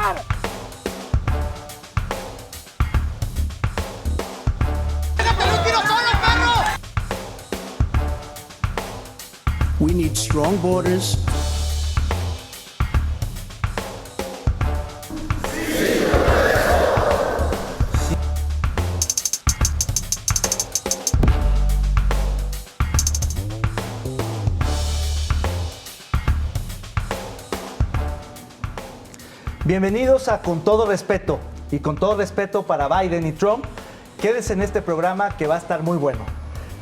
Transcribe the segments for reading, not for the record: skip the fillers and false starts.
trabajar. We need strong borders. Bienvenidos a Con Todo Respeto, y con todo respeto para Biden y Trump, quédense en este programa que va a estar muy bueno.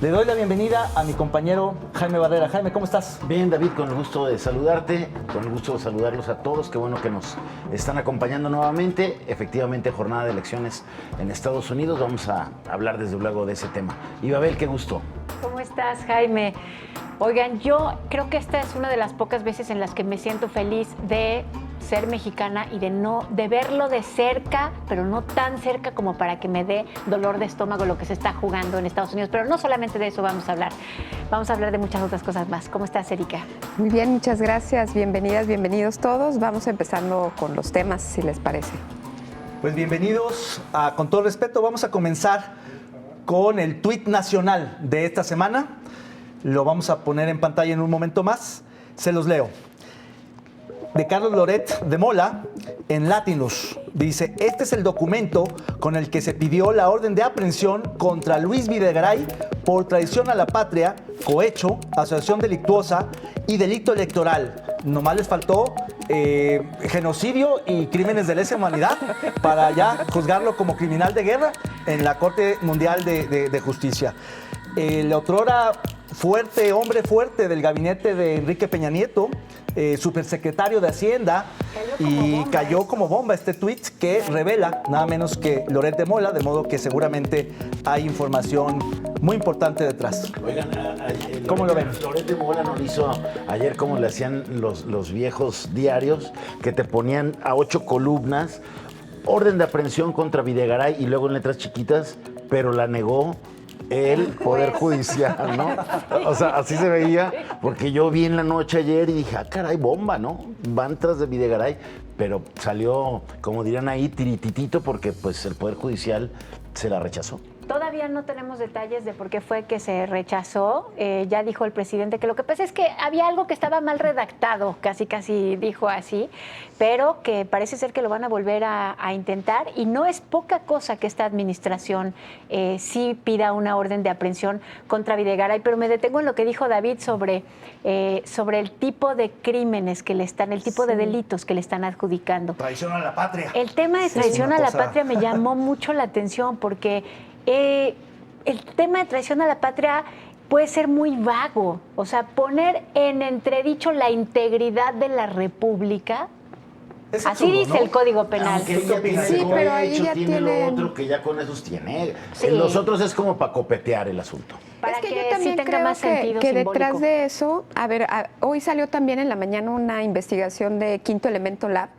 Le doy la bienvenida a mi compañero Jaime Barrera. Jaime, ¿cómo estás? Bien, David, con el gusto de saludarte, con el gusto de saludarlos a todos. Qué bueno que nos están acompañando nuevamente. Efectivamente, jornada de elecciones en Estados Unidos. Vamos a hablar desde luego de ese tema. Y Babel, qué gusto. ¿Cómo estás, Jaime? Oigan, yo creo que esta es una de las pocas veces en las que me siento feliz de ser mexicana y de verlo de cerca, pero no tan cerca como para que me dé dolor de estómago lo que se está jugando en Estados Unidos. Pero no solamente de eso vamos a hablar de muchas otras cosas más. ¿Cómo estás, Erika? Muy bien, muchas gracias. Bienvenidas, bienvenidos todos. Vamos empezando con los temas, si les parece. Pues bienvenidos a Con Todo Respeto. Vamos a comenzar con el tuit nacional de esta semana. Lo vamos a poner en pantalla en un momento más. Se los leo. De Carlos Loret de Mola, en Latinus. Dice, este es el documento con el que se pidió la orden de aprehensión contra Luis Videgaray por traición a la patria, cohecho, asociación delictuosa y delito electoral. Nomás les faltó genocidio y crímenes de lesa humanidad para ya juzgarlo como criminal de guerra en la Corte Mundial de Justicia. El otrora hombre fuerte del gabinete de Enrique Peña Nieto, supersecretario de Hacienda, cayó como bomba este tuit que revela nada menos que Loret de Mola, de modo que seguramente hay información muy importante detrás. Oigan, ¿Cómo lo ven? Loret de Mola nos hizo ayer como le hacían los viejos diarios, que te ponían a 8 columnas, orden de aprehensión contra Videgaray y luego en letras chiquitas, pero la negó el Poder Judicial, ¿no? O sea, así se veía, porque yo vi en la noche ayer y dije, caray, bomba, ¿no? Van tras de Videgaray, pero salió, como dirían ahí, tirititito, porque pues el Poder Judicial se la rechazó. Todavía no tenemos detalles de por qué fue que se rechazó. Ya dijo el presidente que lo que pasa es que había algo que estaba mal redactado, casi dijo así, pero que parece ser que lo van a volver a intentar, y no es poca cosa que esta administración sí pida una orden de aprehensión contra Videgaray. Pero me detengo en lo que dijo David sobre el tipo de crímenes que le están, el tipo de delitos que le están adjudicando. Traición a la patria. El tema de traición a la patria me llamó mucho la atención porque el tema de traición a la patria puede ser muy vago. O sea, poner en entredicho la integridad de la República. Es así absurdo, dice, ¿no? El Código Penal. Sí, pero ahí ya tiene lo otro que ya con esos tiene. Sí. En los otros es como para copetear el asunto. Para es que que yo también sí tenga creo más sentido que simbólico. Detrás de eso, hoy salió también en la mañana una investigación de Quinto Elemento Lab,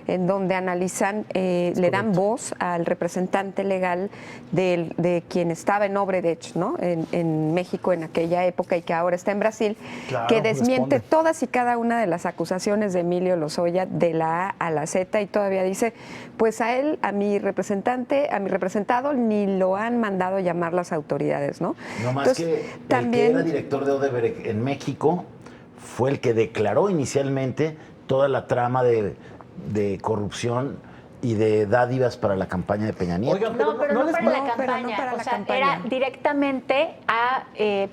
en donde analizan, le dan voz al representante legal de quien estaba en Obredech, ¿no? En México en aquella época y que ahora está en Brasil, claro, que desmiente todas y cada una de las acusaciones de Emilio Lozoya de la A a la Z, y todavía dice, pues a él, a mi representado, ni lo han mandado llamar las autoridades, ¿no? No más. Entonces, que también, el que era director de Odebrecht en México fue el que declaró inicialmente toda la trama de corrupción y de dádivas para la campaña de Peña Nieto. Oigan, pero no para la campaña, o sea, era directamente a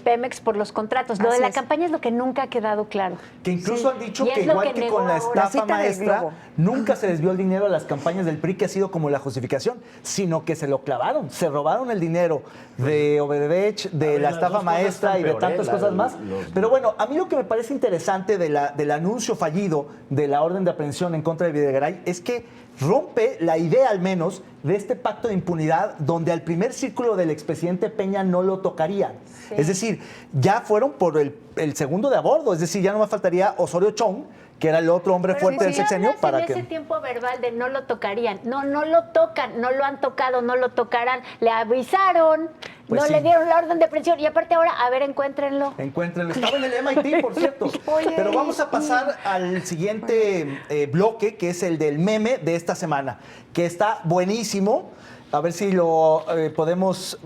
Pemex por los contratos. Lo de la campaña es lo que nunca ha quedado claro. Que incluso han dicho que igual que con la estafa maestra, nunca se desvió el dinero a las campañas del PRI, que ha sido como la justificación, sino que se lo clavaron, se robaron el dinero de Odebrecht, de la estafa maestra y de tantas cosas más. Pero bueno, a mí lo que me parece interesante del anuncio fallido de la orden de aprehensión en contra de Videgaray es que rompe la idea, al menos, de este pacto de impunidad donde al primer círculo del expresidente Peña no lo tocarían. Sí. Es decir, ya fueron por el segundo de a bordo, es decir, ya no me faltaría Osorio Chong, que era el otro hombre Pero fuerte del si sexenio, hablas para en que... ese tiempo verbal de no lo tocarían. No, no lo tocan, no lo han tocado, no lo tocarán. Le avisaron, Pues no sí. le dieron la orden de aprehensión y aparte ahora, a ver, encuéntrenlo. Encuéntrenlo. Estaba en el MIT, por cierto. Oye, Pero vamos a pasar al siguiente bloque, que es el del meme de esta semana, que está buenísimo. A ver si lo podemos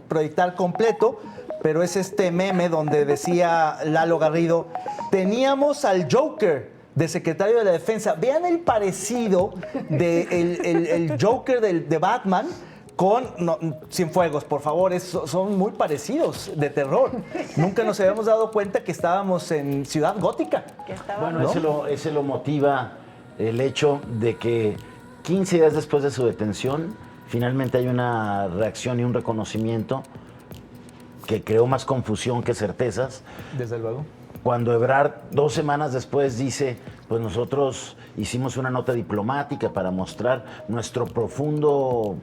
proyectar completo. Pero es este meme donde decía Lalo Garrido, teníamos al Joker de secretario de la Defensa. Vean el parecido de el Joker de Batman con Cienfuegos, por favor, son muy parecidos, de terror. Nunca nos habíamos dado cuenta que estábamos en Ciudad Gótica. Que estaba- Bueno, ese lo motiva el hecho de que 15 días después de su detención, finalmente hay una reacción y un reconocimiento que creó más confusión que certezas. Desde luego. Cuando Ebrard 2 semanas después dice, pues nosotros hicimos una nota diplomática para mostrar nuestro profundo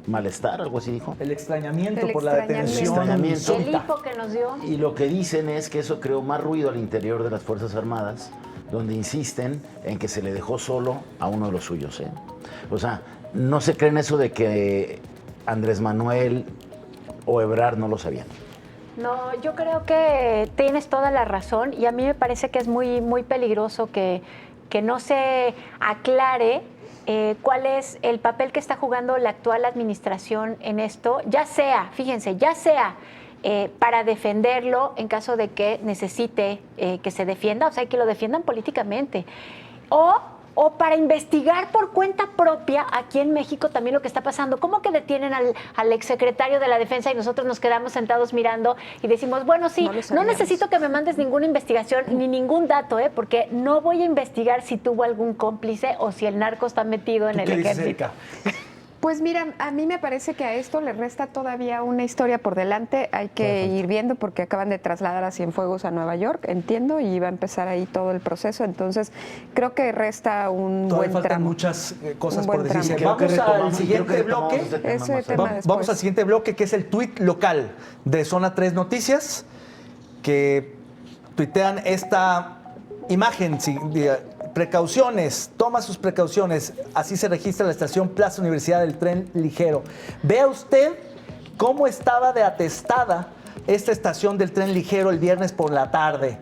malestar, algo así dijo. El extrañamiento El por la extrañamiento. detención. Extrañamiento. El súbita. hijo que nos dio. Y lo que dicen es que eso creó más ruido al interior de las Fuerzas Armadas, donde insisten en que se le dejó solo a uno de los suyos. O sea, no se creen eso de que Andrés Manuel o Ebrard no lo sabían. No, yo creo que tienes toda la razón y a mí me parece que es muy, muy peligroso que no se aclare cuál es el papel que está jugando la actual administración en esto, ya sea, fíjense, ya sea para defenderlo en caso de que necesite que se defienda, o sea, que lo defiendan políticamente, o para investigar por cuenta propia aquí en México también lo que está pasando. ¿Cómo que detienen al exsecretario de la Defensa y nosotros nos quedamos sentados mirando y decimos, bueno, sí, No lo no sabíamos. necesito que me mandes ninguna investigación ni ningún dato, porque no voy a investigar si tuvo algún cómplice o si el narco está metido en ¿Tú el qué dices, ejército? Erika? Pues mira, a mí me parece que a esto le resta todavía una historia por delante. Hay que ir viendo porque acaban de trasladar a Cienfuegos a Nueva York, entiendo, y va a empezar ahí todo el proceso. Entonces, creo que resta un Todavía buen faltan tramo. muchas cosas Un por buen decirse. tramo. Vamos al siguiente bloque. Ese tema después. Vamos al siguiente bloque, que es el tuit local de Zona 3 Noticias, que tuitean esta imagen. Precauciones, toma sus precauciones. Así se registra la estación Plaza Universidad del Tren Ligero. Vea usted cómo estaba de atestada esta estación del Tren Ligero el viernes por la tarde.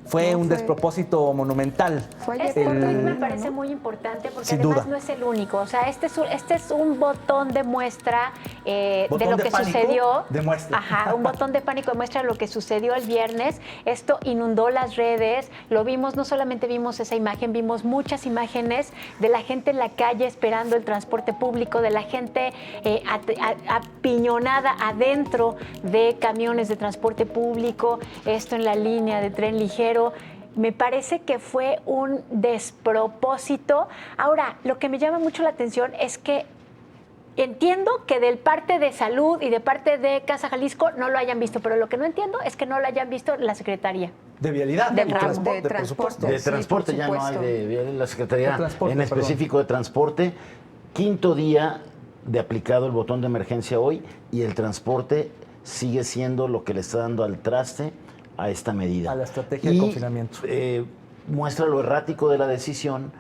Fue un despropósito monumental. Fue ayer Este por la tuit me mañana, parece ¿no? muy importante porque Sin además duda. no es el único. O sea, este es un botón de muestra de ¿Botón lo de que pánico? sucedió. De muestra. Ajá, un botón de pánico de muestra de lo que sucedió el viernes. Esto inundó las redes. Lo vimos, no solamente vimos esa imagen, vimos muchas imágenes de la gente en la calle esperando el transporte público, de la gente apiñonada adentro de camiones de transporte público, esto en la línea de Tren Ligero. Me parece que fue un despropósito. Ahora, lo que me llama mucho la atención es que entiendo que del parte de salud y de parte de Casa Jalisco no lo hayan visto, pero lo que no entiendo es que no lo hayan visto la Secretaría. De vialidad, De y transporte, por transporte. supuesto. De Sí, transporte por ya no hay supuesto. de la Secretaría De transporte, en específico de transporte. Quinto día de aplicado el botón de emergencia hoy y el transporte sigue siendo lo que le está dando al traste a esta medida. A la estrategia de confinamiento. Muestra lo errático de la decisión,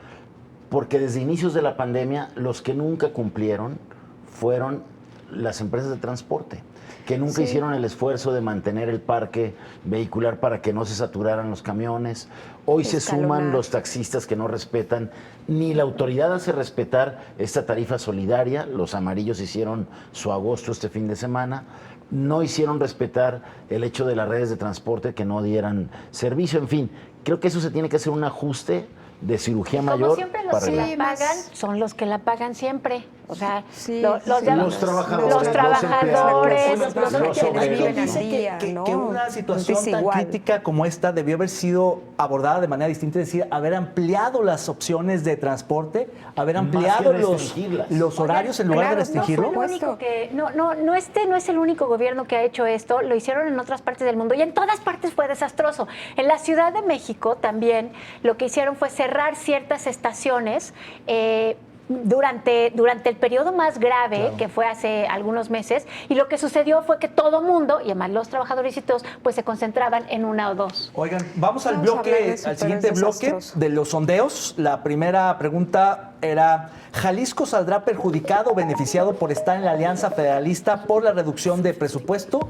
porque desde inicios de la pandemia los que nunca cumplieron fueron las empresas de transporte, que nunca Sí. hicieron el esfuerzo de mantener el parque vehicular para que no se saturaran los camiones. Hoy se suman Escalonar. los taxistas que no respetan, ni la autoridad hace respetar esta tarifa solidaria. Los amarillos hicieron su agosto este fin de semana. No hicieron respetar el hecho de las redes de transporte que no dieran servicio. En fin, creo que eso se tiene que hacer un ajuste de cirugía Como mayor siempre los para que arreglar. la más- pagan son los que la pagan siempre. O sea, Sí, los sí, Los trabajadores, los trabajadores, Oiga, pero los ¿sabe que qué? tienen Hay quien viven al dice día, que ¿no? una situación tan Desigual. crítica como esta debió haber sido abordada de manera distinta, es decir, haber ampliado las opciones de transporte, haber Más ampliado que los restringirlas. horarios en lugar de claro, restringirlo. No fue el único que, no, este no es el único gobierno que ha hecho esto, lo hicieron en otras partes del mundo y en todas partes fue desastroso. En la Ciudad de México también lo que hicieron fue cerrar ciertas estaciones durante el periodo más grave, Claro. que fue hace algunos meses, y lo que sucedió fue que todo mundo, y además los trabajadores y todos, pues se concentraban en una o dos. Oigan, vamos al Vamos a hablar de bloque, eso, al pero siguiente es bloque desastroso. de los sondeos. La primera pregunta era: ¿Jalisco saldrá perjudicado o beneficiado por estar en la Alianza Federalista por la reducción de presupuesto?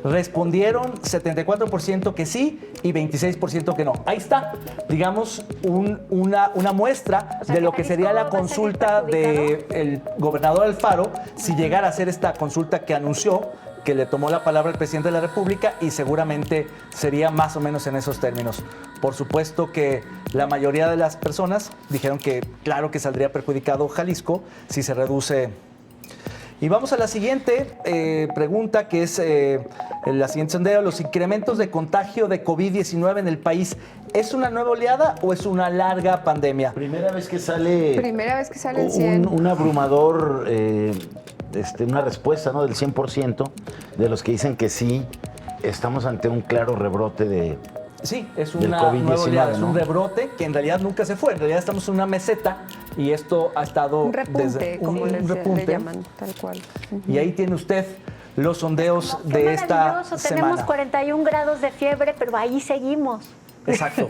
Respondieron 74% que sí y 26% que no. Ahí está, digamos, una muestra O sea, de lo que que sería la Jalisco va a salir consulta perjudicado. del gobernador Alfaro si llegara a hacer esta consulta que anunció, que le tomó la palabra el presidente de la República, y seguramente sería más o menos en esos términos. Por supuesto que la mayoría de las personas dijeron que claro que saldría perjudicado Jalisco si se reduce. Y vamos a la siguiente pregunta, que es la siguiente sondeo: ¿los incrementos de contagio de COVID-19 en el país es una nueva oleada o es una larga pandemia? Primera vez que sale el 100. un abrumador, una respuesta, ¿no?, del 100% de los que dicen que sí, estamos ante un claro rebrote de... Sí, es del una COVID-19, nueva oleada, es un ¿no? rebrote que en realidad nunca se fue. En realidad estamos en una meseta y esto ha estado Un repunte, como un le repunte. llaman, tal cual. Y ahí tiene usted los sondeos Qué de esta maravilloso, tenemos semana. 41 grados de fiebre, pero ahí seguimos. Exacto.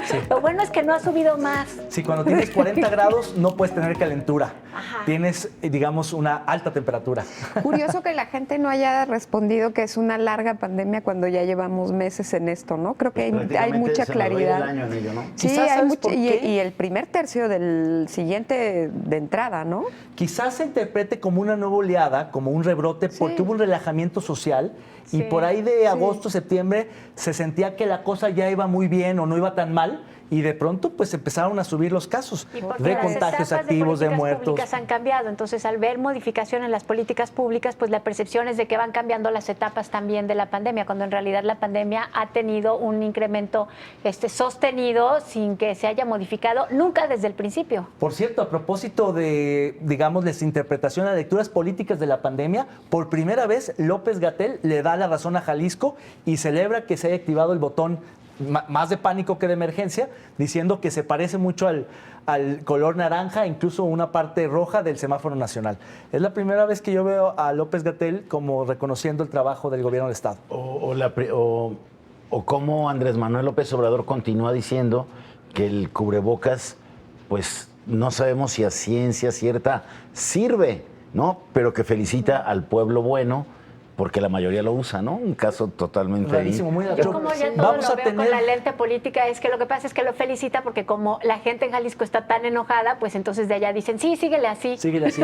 Sí. Lo bueno es que no ha subido más. Sí, cuando tienes 40 grados no puedes tener calentura. Ajá. Tienes, digamos, una alta temperatura. Curioso que la gente no haya respondido que es una larga pandemia cuando ya llevamos meses en esto, ¿no? Creo que hay Prácticamente mucha se nos va a ir claridad. el año en ello, ¿no? Sí, Quizás, hay ¿sabes mucho, por qué? y el primer tercio del siguiente de entrada, ¿no? Quizás se interprete como una nueva oleada, como un rebrote, porque Sí. hubo un relajamiento social y Sí, por ahí de agosto, septiembre, se sentía que la cosa ya iba muy bien o no iba tan mal, y de pronto pues empezaron a subir los casos Y porque de las contagios etapas activos, de políticas muertos. públicas han cambiado. Entonces, al ver modificación en las políticas públicas, pues la percepción es de que van cambiando las etapas también de la pandemia, cuando en realidad la pandemia ha tenido un incremento sostenido sin que se haya modificado nunca desde el principio. Por cierto, a propósito de, digamos, desinterpretación de lecturas políticas de la pandemia, por primera vez López-Gatell le da la razón a Jalisco y celebra que se haya activado el botón más de pánico que de emergencia, diciendo que se parece mucho al color naranja, incluso una parte roja del semáforo nacional. Es la primera vez que yo veo a López-Gatell como reconociendo el trabajo del gobierno del Estado. O cómo Andrés Manuel López Obrador continúa diciendo que el cubrebocas, pues no sabemos si a ciencia cierta sirve, ¿no? Pero que felicita al pueblo bueno porque la mayoría lo usa, ¿no? Un caso totalmente... Rarísimo, muy Yo gacho. como ya todo Vamos lo a veo tener... con la lente política, es que lo que pasa es que lo felicita porque como la gente en Jalisco está tan enojada, pues entonces de allá dicen, sí, síguele así. Síguele así.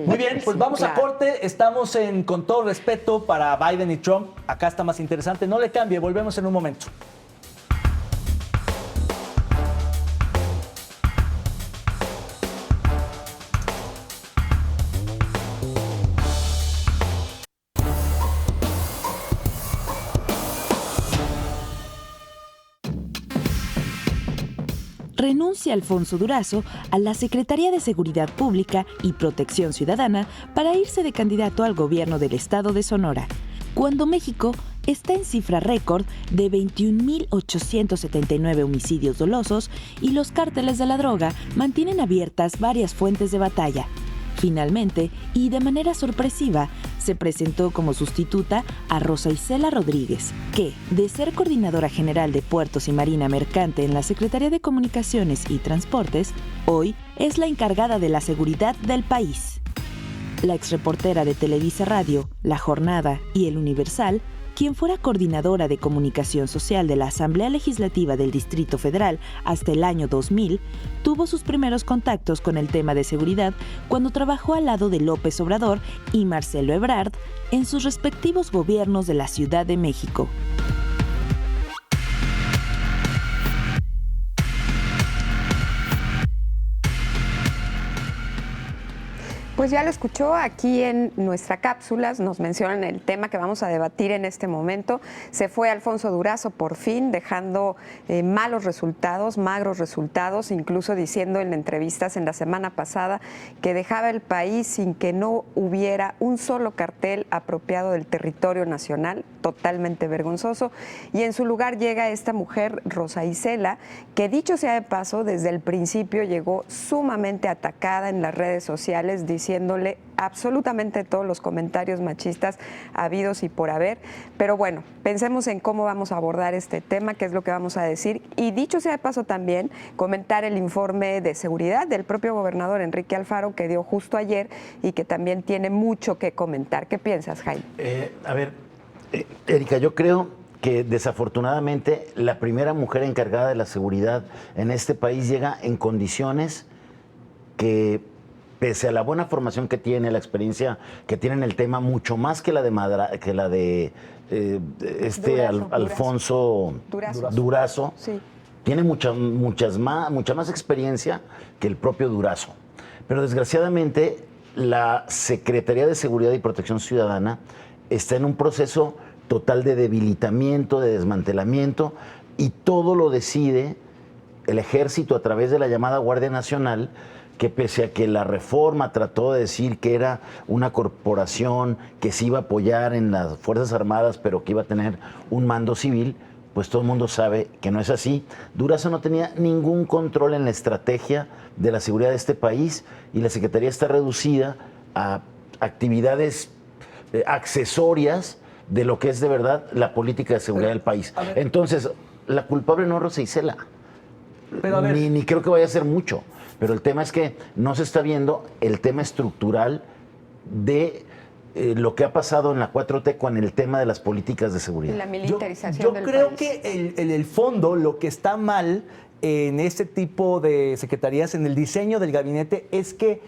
Muy bien, pues vamos a corte. Estamos en Con Todo Respeto para Biden y Trump. Acá está más interesante. No le cambie, volvemos en un momento. Renuncia Alfonso Durazo a la Secretaría de Seguridad Pública y Protección Ciudadana para irse de candidato al gobierno del estado de Sonora, cuando México está en cifra récord de 21.879 homicidios dolosos y los cárteles de la droga mantienen abiertas varias fuentes de batalla. Finalmente, y de manera sorpresiva, se presentó como sustituta a Rosa Isela Rodríguez, que, de ser coordinadora general de Puertos y Marina Mercante en la Secretaría de Comunicaciones y Transportes, hoy es la encargada de la seguridad del país. La exreportera de Televisa Radio, La Jornada y El Universal, quien fuera coordinadora de comunicación social de la Asamblea Legislativa del Distrito Federal hasta el año 2000, tuvo sus primeros contactos con el tema de seguridad cuando trabajó al lado de López Obrador y Marcelo Ebrard en sus respectivos gobiernos de la Ciudad de México. Pues ya lo escuchó aquí en nuestra cápsula, nos mencionan el tema que vamos a debatir en este momento. Se fue Alfonso Durazo por fin, dejando magros resultados, incluso diciendo en entrevistas en la semana pasada que dejaba el país sin que no hubiera un solo cartel apropiado del territorio nacional, totalmente vergonzoso. Y en su lugar llega esta mujer, Rosa Isela, que dicho sea de paso, desde el principio llegó sumamente atacada en las redes sociales, diciéndole absolutamente todos los comentarios machistas habidos y por haber. Pero bueno, pensemos en cómo vamos a abordar este tema, qué es lo que vamos a decir. Y dicho sea de paso también, comentar el informe de seguridad del propio gobernador Enrique Alfaro, que dio justo ayer y que también tiene mucho que comentar. ¿Qué piensas, Jaime? Erika, yo creo que desafortunadamente la primera mujer encargada de la seguridad en este país llega en condiciones que, pese a la buena formación que tiene, la experiencia que tiene en el tema, mucho más que la de Alfonso Durazo, sí, tiene mucha más experiencia que el propio Durazo. Pero desgraciadamente la Secretaría de Seguridad y Protección Ciudadana está en un proceso total de debilitamiento, de desmantelamiento, y todo lo decide el Ejército a través de la llamada Guardia Nacional, que pese a que la reforma trató de decir que era una corporación que se iba a apoyar en las Fuerzas Armadas, pero que iba a tener un mando civil, pues todo el mundo sabe que no es así. Durazo no tenía ningún control en la estrategia de la seguridad de este país, y la Secretaría está reducida a actividades accesorias de lo que es de verdad la política de seguridad del país. Entonces, la culpable no es Rosa Isela. Pero a ver, ni creo que vaya a ser mucho. Pero el tema es que no se está viendo el tema estructural de lo que ha pasado en la 4T con el tema de las políticas de seguridad. La militarización yo del creo país. que en el fondo lo que está mal en este tipo de secretarías, en el diseño del gabinete, es que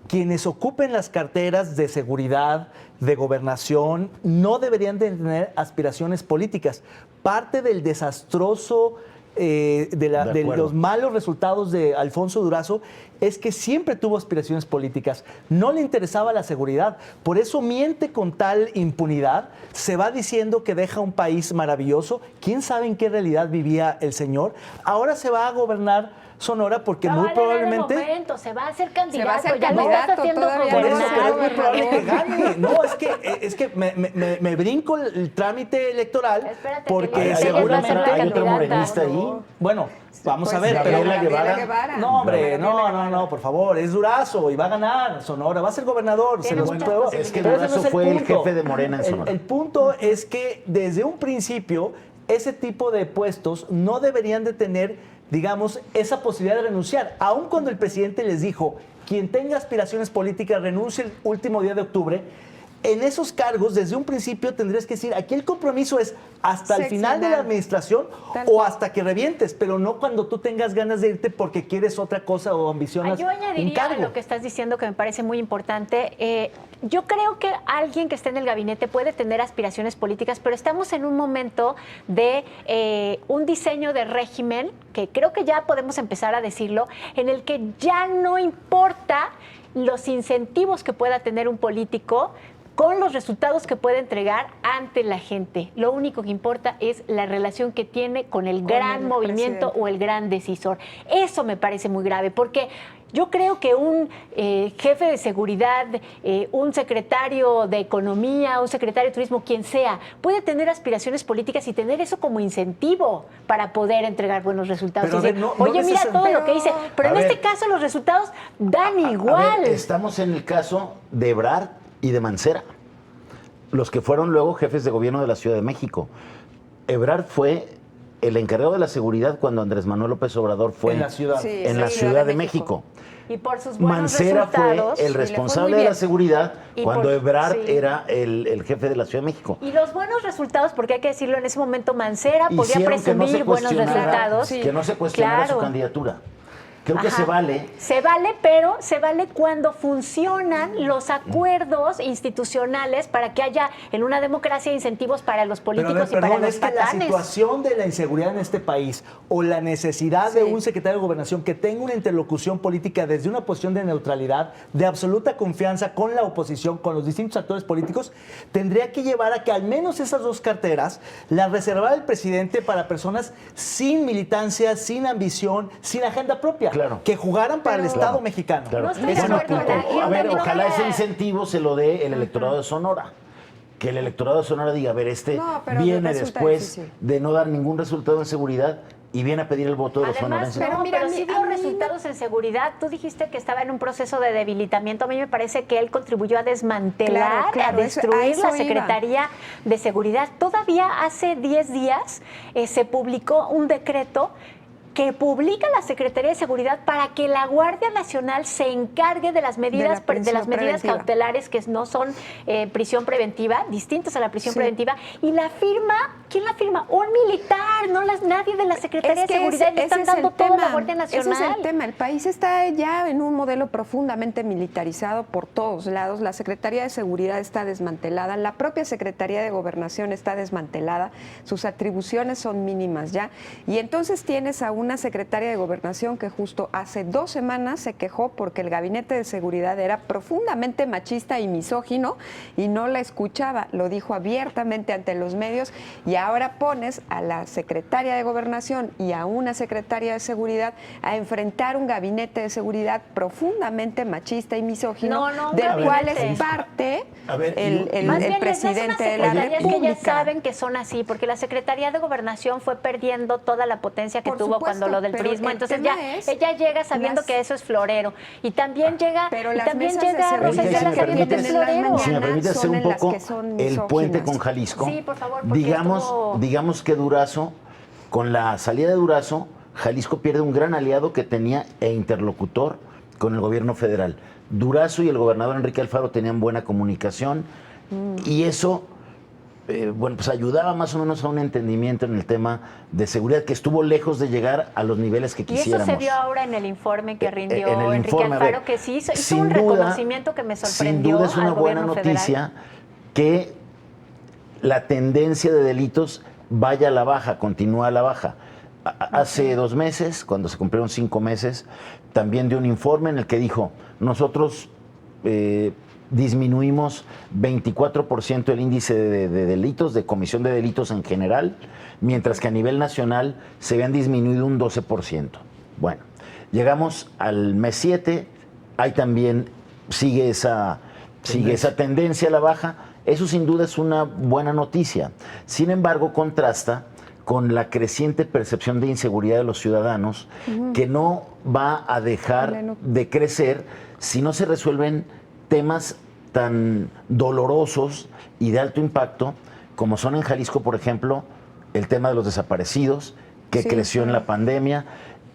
quienes ocupen las carteras de seguridad, de gobernación, no deberían de tener aspiraciones políticas. Parte del desastroso de los malos resultados de Alfonso Durazo es que siempre tuvo aspiraciones políticas, no le interesaba la seguridad, por eso miente con tal impunidad, se va diciendo que deja un país maravilloso, quién sabe en qué realidad vivía el señor, ahora se va a gobernar Sonora porque muy probablemente... se va a hacer candidato, Se va a hacer ya lo estás candidato, haciendo todavía como Por no, eso, pero es muy probable que gobernador. gane. No, es que me brinco el trámite electoral Espérate, porque que ella seguramente va a ser la hay otra candidata. morenista ahí. Bueno, vamos a Pues, ver, Gabriela pero... Guevara. No, hombre, Gabriela no, por favor, es Durazo y va a ganar Sonora, va a ser gobernador. Se Tiene los muchas puedo. posibilidades. Es que Pero ese Durazo no es fue el punto. jefe de Morena en Sonora. El punto es que desde un principio ese tipo de puestos no deberían de tener, digamos, esa posibilidad de renunciar. Aun cuando el presidente les dijo, quien tenga aspiraciones políticas renuncie el último día de octubre, en esos cargos, desde un principio tendrías que decir, aquí el compromiso es hasta el final de la administración o hasta que revientes, pero no cuando tú tengas ganas de irte porque quieres otra cosa o ambicionas Yo un añadiría a cargo. lo que estás diciendo que me parece muy importante. Yo creo que alguien que esté en el gabinete puede tener aspiraciones políticas, pero estamos en un momento de un diseño de régimen, que creo que ya podemos empezar a decirlo, en el que ya no importa los incentivos que pueda tener un político con los resultados que puede entregar ante la gente. Lo único que importa es la relación que tiene con el gran movimiento presidente o el gran decisor. Eso me parece muy grave, porque yo creo que un jefe de seguridad, un secretario de economía, un secretario de turismo, quien sea, puede tener aspiraciones políticas y tener eso como incentivo para poder entregar buenos resultados. Pero, Y decir, a ver, no oye, mira todo lo que hice. Pero A en ver. este caso los resultados dan igual. A ver, estamos en el caso de Ebrard y de Mancera, los que fueron luego jefes de gobierno de la Ciudad de México. Ebrard fue el encargado de la seguridad cuando Andrés Manuel López Obrador fue En la ciudad. Sí, en la Ciudad de México. Y por sus buenos Mancera fue resultados. el le fue responsable muy de la bien. seguridad Y cuando por- Ebrard sí. era el jefe de la Ciudad de México. Y los buenos resultados, porque hay que decirlo, en ese momento Mancera podía Hicieron que no presumir se buenos cuestionara- resultados. Que no se cuestionara Claro. su candidatura. Creo que se vale. Se vale, pero se vale cuando funcionan los acuerdos institucionales para que haya en una democracia incentivos para los políticos y para los es que la patanes. situación de la inseguridad en este país o la necesidad de un secretario de Gobernación que tenga una interlocución política desde una posición de neutralidad, de absoluta confianza con la oposición, con los distintos actores políticos, tendría que llevar a que al menos esas dos carteras las reservara el presidente para personas sin militancia, sin ambición, sin agenda propia. Claro. Que jugaran para el Estado mexicano. Claro. No estoy de Bueno, acuerdo, la agenda a ver, no ojalá era- ese incentivo se lo dé el electorado de Sonora. Que el electorado de Sonora diga, a ver, No, pero viene resulta después difícil. de no dar ningún resultado en seguridad y viene a pedir el voto de los Además, sonorenses. no, Pero mira, pero a mí- sí dio a mí resultados en seguridad. Tú dijiste que estaba en un proceso de debilitamiento. A mí me parece que él contribuyó a desmantelar, Claro, a eso- a destruir eso la iba. Secretaría de Seguridad. Todavía hace 10 días se publicó un decreto que publica la Secretaría de Seguridad para que la Guardia Nacional se encargue de las medidas, prisión preventiva. cautelares que no son prisión preventiva, distintas a la prisión Sí. preventiva. Y la firma, ¿quién la firma? Un militar, nadie de la Secretaría de Seguridad. Le están dando todo a la Guardia Nacional. Ese es el tema. El país está ya en un modelo profundamente militarizado por todos lados. La Secretaría de Seguridad está desmantelada. La propia Secretaría de Gobernación está desmantelada. Sus atribuciones son mínimas ya. Y entonces tienes a una secretaria de Gobernación que justo hace 2 semanas se quejó porque el Gabinete de Seguridad era profundamente machista y misógino y no la escuchaba. Lo dijo abiertamente ante los medios y ahora pones a la secretaria de Gobernación y a una secretaria de Seguridad a enfrentar un gabinete de seguridad profundamente machista y misógino, No, del gabinete. cual es parte A ver, el Más bien, les das unas presidente de la secretarías que ya República. saben que son así, porque la Secretaría de Gobernación fue perdiendo toda la potencia que Por tuvo supuesto, cuando lo del pero prismo. el Entonces tema ya es ella llega sabiendo las- que eso es florero. Y también llega, Pero y las también mesas de llega seguridad Rosa Erika, Isela si me sabiendo que es permites- florero. Si me Mañana permite hacer son un en las poco que son el misóginas. puente con Jalisco. Sí, por favor, porque estuvo- digamos que Durazo, con la salida de Durazo, Jalisco pierde un gran aliado que tenía e interlocutor con el gobierno federal. Durazo y el gobernador Enrique Alfaro tenían buena comunicación y eso bueno, pues ayudaba más o menos a un entendimiento en el tema de seguridad que estuvo lejos de llegar a los niveles que Y eso quisiéramos. se vio ahora en el informe que rindió En el Enrique informe, a ver, Alfaro, que sí hizo sin un duda- reconocimiento que me sorprendió. Sin duda es una al buena gobierno federal. noticia que la tendencia de delitos vaya a la baja, continúa a la baja. Hace 2 meses, cuando se cumplieron 5 meses, también dio un informe en el que dijo, nosotros disminuimos 24% el índice de delitos, de comisión de delitos en general, mientras que a nivel nacional se habían disminuido un 12%. Bueno, llegamos al mes 7, ahí también sigue esa tendencia a la baja. Eso sin duda es una buena noticia. Sin embargo, contrasta con la creciente percepción de inseguridad de los ciudadanos, que no va a dejar de crecer si no se resuelven temas tan dolorosos y de alto impacto como son en Jalisco, por ejemplo, el tema de los desaparecidos, que Sí, creció en la pandemia,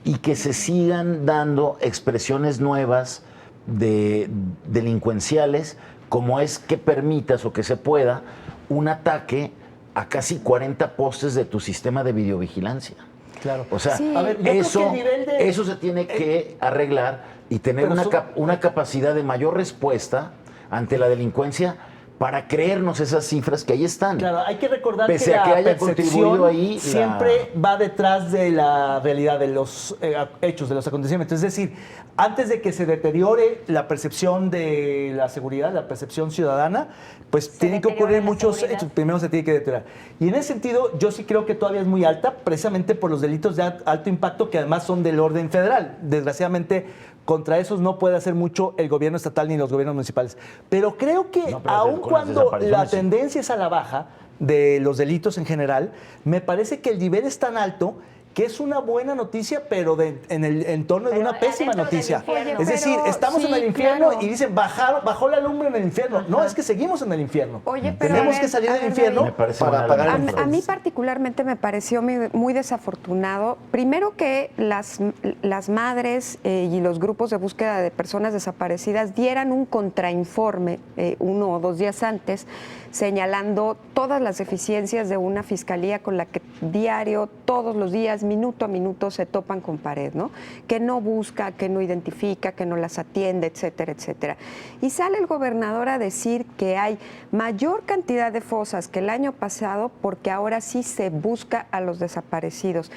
y que se sigan dando expresiones nuevas de delincuenciales, como es que permitas o que se pueda un ataque a casi 40 postes de tu sistema de videovigilancia. Claro. O sea, Sí. A ver, yo creo eso, que el nivel de- eso se tiene que arreglar y tener Pero una capacidad de mayor respuesta ante la delincuencia para creernos esas cifras que ahí están. Claro, hay que recordar Pese que a la que haya contribuido percepción ahí siempre va detrás de la realidad de los hechos, de los acontecimientos. Es decir, antes de que se deteriore la percepción de la seguridad, la percepción ciudadana, pues tienen que deteriora ocurrir la muchos seguridad. hechos. Primero se tiene que deteriorar. Y en ese sentido, yo sí creo que todavía es muy alta, precisamente por los delitos de alto impacto que además son del orden federal. Desgraciadamente, contra esos no puede hacer mucho el gobierno estatal ni los gobiernos municipales. Pero creo que No, pero aun con las cuando la desapariciones, sí. tendencia es a la baja de los delitos en general, me parece que el nivel es tan alto que es una buena noticia, pero en el entorno de Pero una pésima adentro del noticia. infierno. Es decir, Pero estamos en sí, el infierno claro. y dicen, bajó la lumbre en el infierno. No, es que seguimos en el infierno. Oye, pero Tenemos a que ver, salir a del ver, infierno Me parece para una apagar el alarma. A mí particularmente me pareció muy desafortunado, primero que las madres y los grupos de búsqueda de personas desaparecidas dieran un contrainforme 1 o 2 días antes, señalando todas las deficiencias de una fiscalía con la que diario, todos los días familias minuto a minuto se topan con pared, ¿no? Que no busca, que no identifica, que no las atiende, etcétera, etcétera. Y sale el gobernador a decir que hay mayor cantidad de fosas que el año pasado porque ahora sí se busca a los desaparecidos.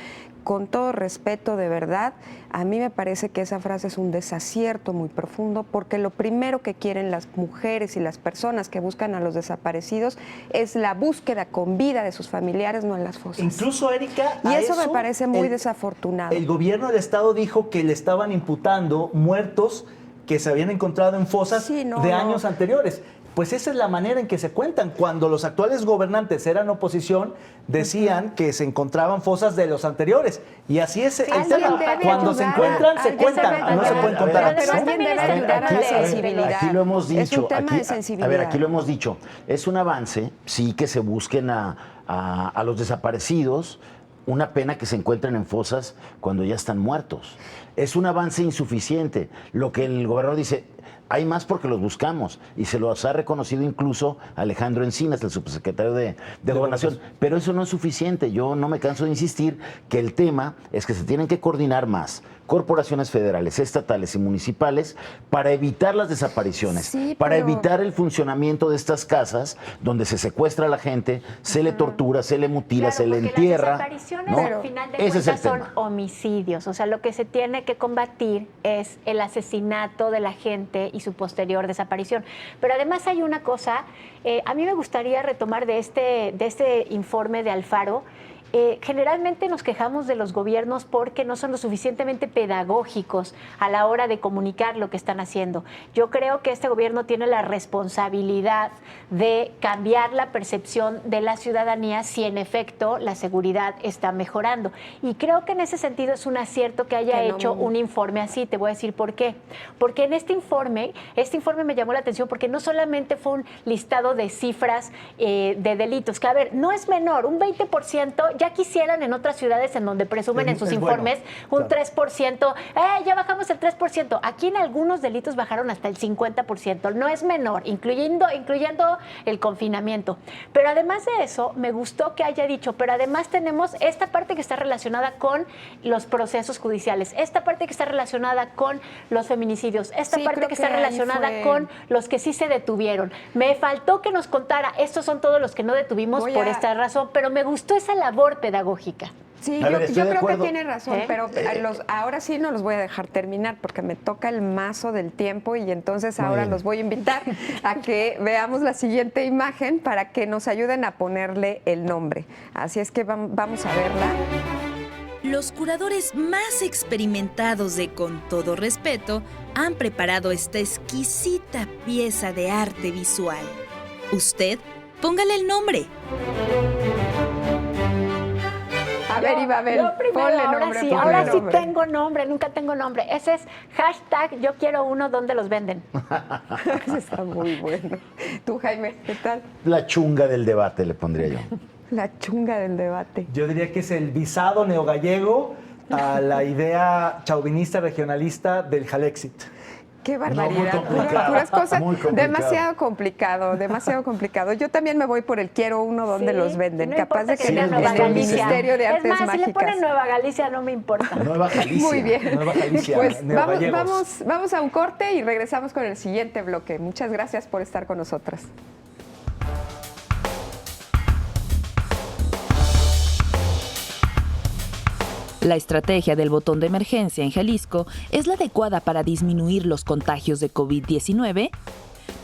Con todo respeto, de verdad, a mí me parece que esa frase es un desacierto muy profundo, porque lo primero que quieren las mujeres y las personas que buscan a los desaparecidos es la búsqueda con vida de sus familiares, no en las fosas. Incluso, Erika, y eso me parece muy desafortunado. El gobierno del estado dijo que le estaban imputando muertos que se habían encontrado en fosas de años anteriores. Pues esa es la manera en que se cuentan. Cuando los actuales gobernantes eran oposición, decían que se encontraban fosas de los anteriores. Y así es el tema. Cuando se encuentran, se cuentan. No se pueden contar. Pero alguien debe ayudar a la sensibilidad. Aquí lo hemos dicho. Es un tema de sensibilidad. A ver, aquí lo hemos dicho. Es un avance, sí, que se busquen a los desaparecidos. Una pena que se encuentren en fosas cuando ya están muertos. Es un avance insuficiente. Lo que el gobernador dice, hay más porque los buscamos, y se los ha reconocido incluso Alejandro Encinas, el subsecretario de Gobernación. Pero eso no es suficiente. Yo no me canso de insistir que el tema es que se tienen que coordinar más corporaciones federales, estatales y municipales para evitar las desapariciones, para evitar el funcionamiento de estas casas donde se secuestra a la gente, se le tortura, se le mutila, se le entierra. Las desapariciones, al final de cuentas, son homicidios. O sea, lo que se tiene que combatir es el asesinato de la gente y su posterior desaparición. Pero además hay una cosa, a mí me gustaría retomar de este informe de Alfaro. Generalmente nos quejamos de los gobiernos porque no son lo suficientemente pedagógicos a la hora de comunicar lo que están haciendo. Yo creo que este gobierno tiene la responsabilidad de cambiar la percepción de la ciudadanía si en efecto la seguridad está mejorando. Y creo que en ese sentido es un acierto que haya hecho un informe así. Te voy a decir por qué. Porque en este informe me llamó la atención porque no solamente fue un listado de cifras de delitos, que a ver, no es menor, un 20%, ya quisieran en otras ciudades en donde presumen en sus informes un 3%, ya bajamos el 3%. Aquí en algunos delitos bajaron hasta el 50%. No es menor, incluyendo el confinamiento. Pero además de eso, me gustó que haya dicho, pero además tenemos esta parte que está relacionada con los procesos judiciales, esta parte que está relacionada con los feminicidios, esta parte que está relacionada con los que sí se detuvieron. Me faltó que nos contara, estos son todos los que no detuvimos por esta razón, pero me gustó esa labor pedagógica. Sí, yo creo que tiene razón, pero ahora sí no los voy a dejar terminar porque me toca el mazo del tiempo y entonces ahora los voy a invitar a que veamos la siguiente imagen para que nos ayuden a ponerle el nombre. Así es que vamos a verla. Los curadores más experimentados de Con Todo Respeto han preparado esta exquisita pieza de arte visual. Usted, póngale el nombre. A ver, Ibabel, ponle nombre. Ahora sí tengo nombre, nunca tengo nombre. Ese es #yo quiero uno donde los venden. Eso está muy bueno. Tú, Jaime, ¿qué tal? La chunga del debate le pondría yo. La chunga del debate. Yo diría que es el visado neogallego a la idea chauvinista regionalista del Jalexit. Qué barbaridad, puras cosas, demasiado complicado. Yo también me voy por el quiero uno donde los venden, no capaz de que en el Ministerio de Artes Mágicas. Si le ponen Nueva Galicia no me importa. Nueva Galicia. Muy bien. Nueva Galicia. Pues vamos a un corte y regresamos con el siguiente bloque. Muchas gracias por estar con nosotras. La estrategia del botón de emergencia en Jalisco es la adecuada para disminuir los contagios de COVID-19.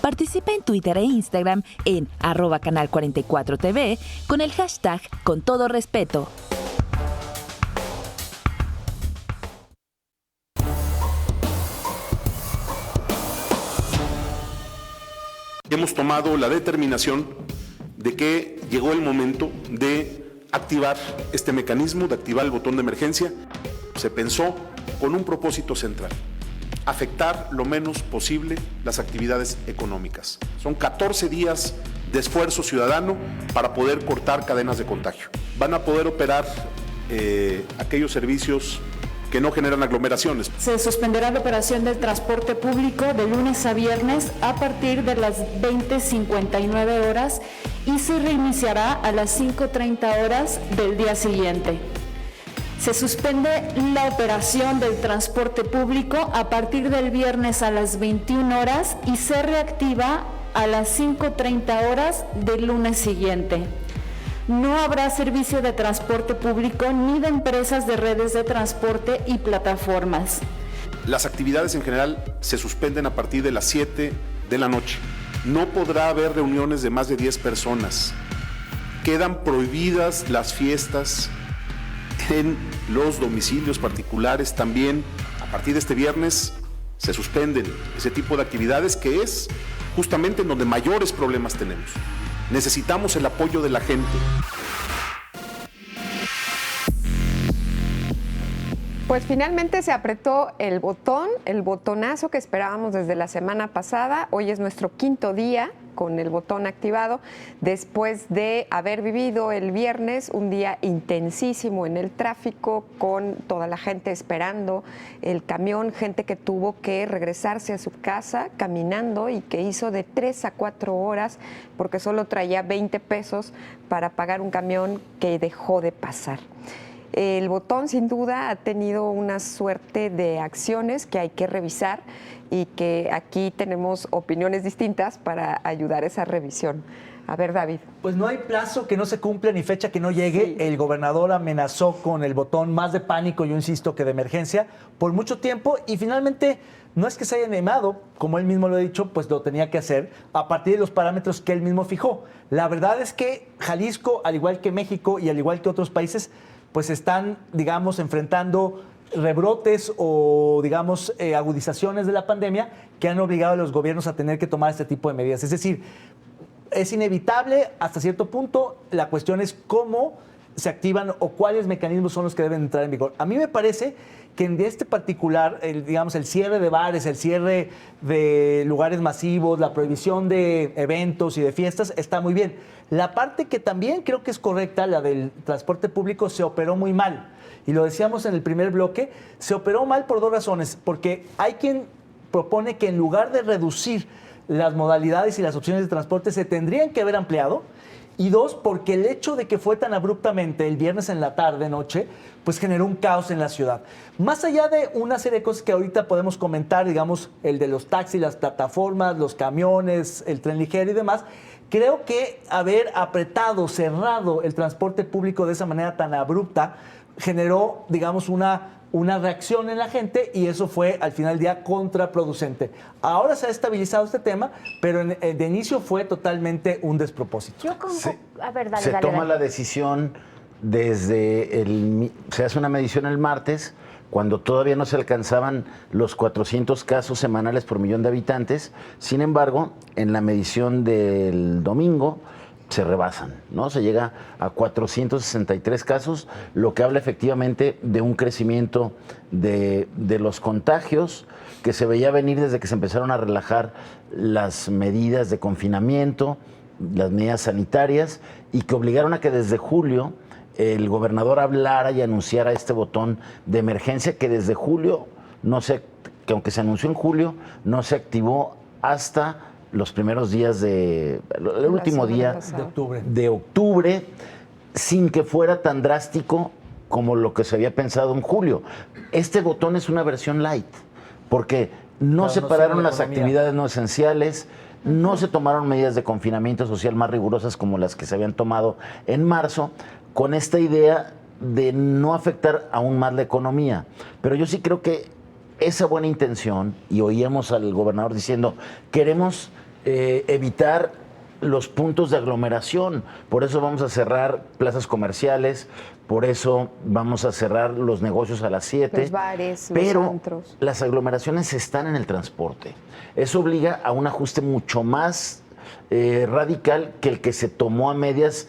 Participa en Twitter e Instagram en @canal44tv con el hashtag Con Todo Respeto. Hemos tomado la determinación de que llegó el momento de activar este mecanismo, de activar el botón de emergencia. Se pensó con un propósito central: afectar lo menos posible las actividades económicas. Son 14 días de esfuerzo ciudadano para poder cortar cadenas de contagio. Van a poder operar aquellos servicios que no generan aglomeraciones. Se suspenderá la operación del transporte público de lunes a viernes a partir de las 20:59 horas y se reiniciará a las 5:30 horas del día siguiente. Se suspende la operación del transporte público a partir del viernes a las 21 horas y se reactiva a las 5:30 horas del lunes siguiente. No habrá servicio de transporte público ni de empresas de redes de transporte y plataformas. Las actividades en general se suspenden a partir de las 7 de la noche. No podrá haber reuniones de más de 10 personas. Quedan prohibidas las fiestas en los domicilios particulares. También, a partir de este viernes, se suspenden ese tipo de actividades, que es justamente en donde mayores problemas tenemos. Necesitamos el apoyo de la gente. Pues finalmente se apretó el botón, el botonazo que esperábamos desde la semana pasada. Hoy es nuestro 5º día con el botón activado, después de haber vivido el viernes un día intensísimo en el tráfico, con toda la gente esperando el camión, gente que tuvo que regresarse a su casa caminando y que hizo de 3 a 4 horas porque solo traía 20 pesos para pagar un camión que dejó de pasar. El botón sin duda ha tenido una suerte de acciones que hay que revisar y que aquí tenemos opiniones distintas para ayudar a esa revisión. A ver, David. Pues no hay plazo que no se cumpla ni fecha que no llegue. Sí. El gobernador amenazó con el botón más de pánico, yo insisto, que de emergencia por mucho tiempo, y finalmente no es que se haya animado, como él mismo lo ha dicho, pues lo tenía que hacer a partir de los parámetros que él mismo fijó. La verdad es que Jalisco, al igual que México y al igual que otros países, pues están, digamos, enfrentando rebrotes o, digamos, agudizaciones de la pandemia que han obligado a los gobiernos a tener que tomar este tipo de medidas. Es decir, es inevitable hasta cierto punto. La cuestión es cómo se activan o cuáles mecanismos son los que deben entrar en vigor. A mí me parece que en este particular, digamos, el cierre de bares, el cierre de lugares masivos, la prohibición de eventos y de fiestas está muy bien. La parte que también creo que es correcta, la del transporte público, se operó muy mal. Y lo decíamos en el primer bloque, se operó mal por 2 razones. Porque hay quien propone que en lugar de reducir las modalidades y las opciones de transporte se tendrían que haber ampliado. Y 2, porque el hecho de que fue tan abruptamente el viernes en la tarde, noche, pues generó un caos en la ciudad. Más allá de una serie de cosas que ahorita podemos comentar, digamos, el de los taxis, las plataformas, los camiones, el tren ligero y demás, creo que haber apretado, cerrado el transporte público de esa manera tan abrupta generó, digamos, una reacción en la gente, y eso fue al final del día contraproducente. Ahora se ha estabilizado este tema, pero de inicio fue totalmente un despropósito. A ver, dale, se dale, toma dale. la decisión se hace una medición el martes, cuando todavía no se alcanzaban los 400 casos semanales por millón de habitantes. Sin embargo, en la medición del domingo se rebasan, ¿no? Se llega a 463 casos, lo que habla efectivamente de un crecimiento de los contagios que se veía venir desde que se empezaron a relajar las medidas de confinamiento, las medidas sanitarias, y que obligaron a que desde julio el gobernador hablara y anunciara este botón de emergencia, que desde julio, que aunque se anunció en julio, no se activó hasta los primeros días el último día de octubre, sin que fuera tan drástico como lo que se había pensado en julio. Este botón es una versión light, porque no se pararon las actividades no esenciales, no se tomaron medidas de confinamiento social más rigurosas como las que se habían tomado en marzo, con esta idea de no afectar aún más la economía. Pero yo sí creo que esa buena intención, y oíamos al gobernador diciendo, queremos evitar los puntos de aglomeración, por eso vamos a cerrar plazas comerciales, por eso vamos a cerrar los negocios a las 7. Los bares, pero los antros. Las aglomeraciones están en el transporte. Eso obliga a un ajuste mucho más radical que el que se tomó a medias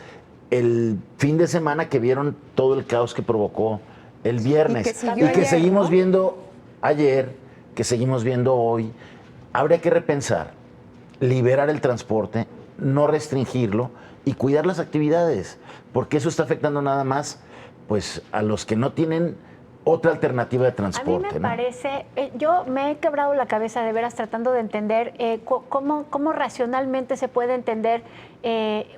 el fin de semana, que vieron todo el caos que provocó el viernes. Y que seguimos viendo ayer, que seguimos viendo hoy. Habría que repensar, liberar el transporte, no restringirlo y cuidar las actividades, porque eso está afectando nada más pues a los que no tienen otra alternativa de A transporte. mí me ¿no? parece, yo me he quebrado la cabeza de veras tratando de entender cómo racionalmente se puede entender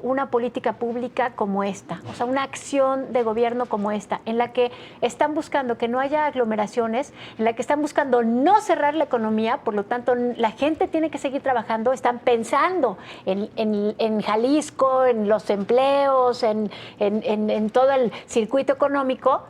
una política pública como esta, o sea, una acción de gobierno como esta, en la que están buscando que no haya aglomeraciones, en la que están buscando no cerrar la economía, por lo tanto la gente tiene que seguir trabajando, están pensando en Jalisco, en los empleos, en todo el circuito económico.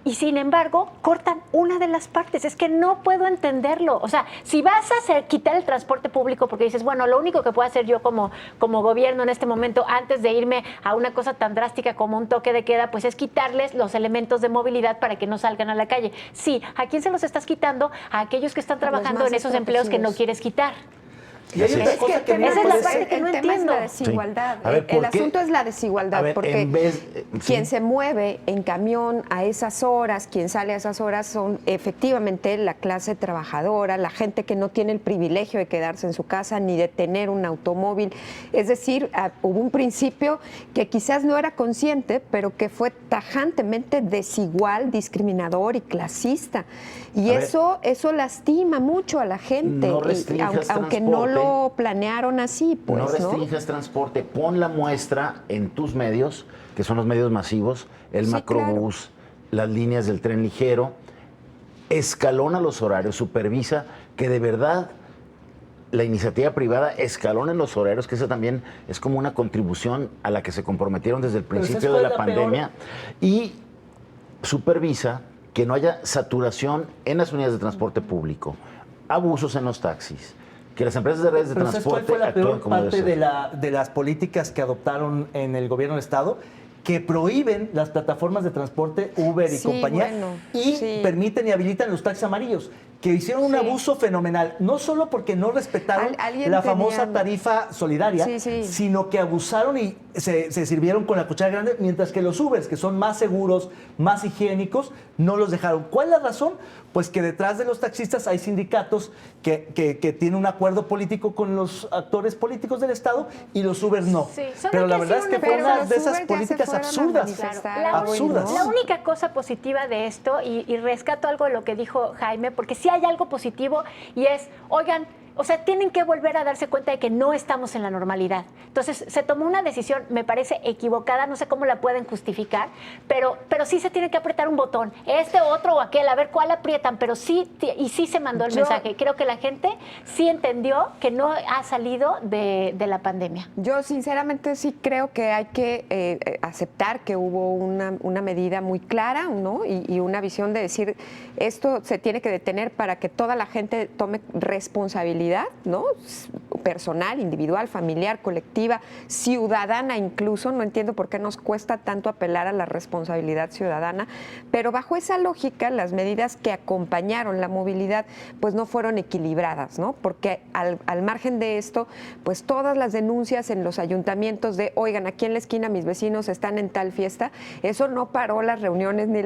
Y sin embargo, cortan una de las partes. Es que no puedo entenderlo. O sea, si vas a quitar el transporte público porque dices, bueno, lo único que puedo hacer yo como gobierno en este momento, antes de irme a una cosa tan drástica como un toque de queda, pues es quitarles los elementos de movilidad para que no salgan a la calle. Sí, ¿a quién se los estás quitando? A aquellos que están trabajando en esos empleos que no quieres quitar. Y hay otra cosa que esa es la parte que no el tema es entiendo. la desigualdad. Sí. A ver, El ¿por qué? asunto es la desigualdad, A ver, porque sí. quien se mueve en camión a esas horas, quien sale a esas horas son efectivamente la clase trabajadora, la gente que no tiene el privilegio de quedarse en su casa ni de tener un automóvil. Es decir, hubo un principio que quizás no era consciente, pero que fue tajantemente desigual, discriminador y clasista. Y eso lastima mucho a la gente, No restringas aunque no transporte. lo planearon así, pues, no restringas transporte, pon la muestra en tus medios, que son los medios masivos, el Sí, macrobús, las líneas del tren ligero, escalona los horarios, supervisa que de verdad la iniciativa privada escalone los horarios, que eso también es como una contribución a la que se comprometieron desde el Pero ¿sabes principio cuál de es la la peor? pandemia, y supervisa que no haya saturación en las unidades de transporte público, abusos en los taxis, que las empresas de redes de Pero ¿sabes cuál transporte fue la actúen peor como debe parte ser? de las políticas que adoptaron en el gobierno del Estado? Que prohíben las plataformas de transporte Uber y Sí, compañía bueno, y sí. permiten y habilitan los taxis amarillos, que hicieron un abuso fenomenal, no solo porque no respetaron Alguien la tenía- famosa tarifa solidaria, Sí, sí. sino que abusaron y se sirvieron con la cuchara grande, mientras que los Ubers, que son más seguros, más higiénicos, no los dejaron. ¿Cuál es la razón? Pues que detrás de los taxistas hay sindicatos que tienen un acuerdo político con los actores políticos del Estado y los Ubers no. Sí, son Pero de la que verdad sí, es que una fue pero una los de esas Uber ya se políticas fueron a absurdas. manifestar, La, absurdas. la única cosa positiva de esto, y rescato algo de lo que dijo Jaime, porque sí hay algo positivo, y es, oigan, o sea, tienen que volver a darse cuenta de que no estamos en la normalidad. Entonces, se tomó una decisión, me parece equivocada, no sé cómo la pueden justificar, pero sí se tiene que apretar un botón, otro o aquel, a ver cuál aprietan, pero sí, y sí se mandó el mensaje. Creo que la gente sí entendió que no ha salido de la pandemia. Yo sinceramente sí creo que hay que aceptar que hubo una medida muy clara, ¿no? Y una visión de decir, esto se tiene que detener para que toda la gente tome responsabilidad, ¿no? Personal, individual, familiar, colectiva, ciudadana incluso. No entiendo por qué nos cuesta tanto apelar a la responsabilidad ciudadana, pero bajo esa lógica las medidas que acompañaron la movilidad pues no fueron equilibradas, ¿no? Porque al margen de esto, pues todas las denuncias en los ayuntamientos de, oigan, aquí en la esquina mis vecinos están en tal fiesta, eso no paró las reuniones ni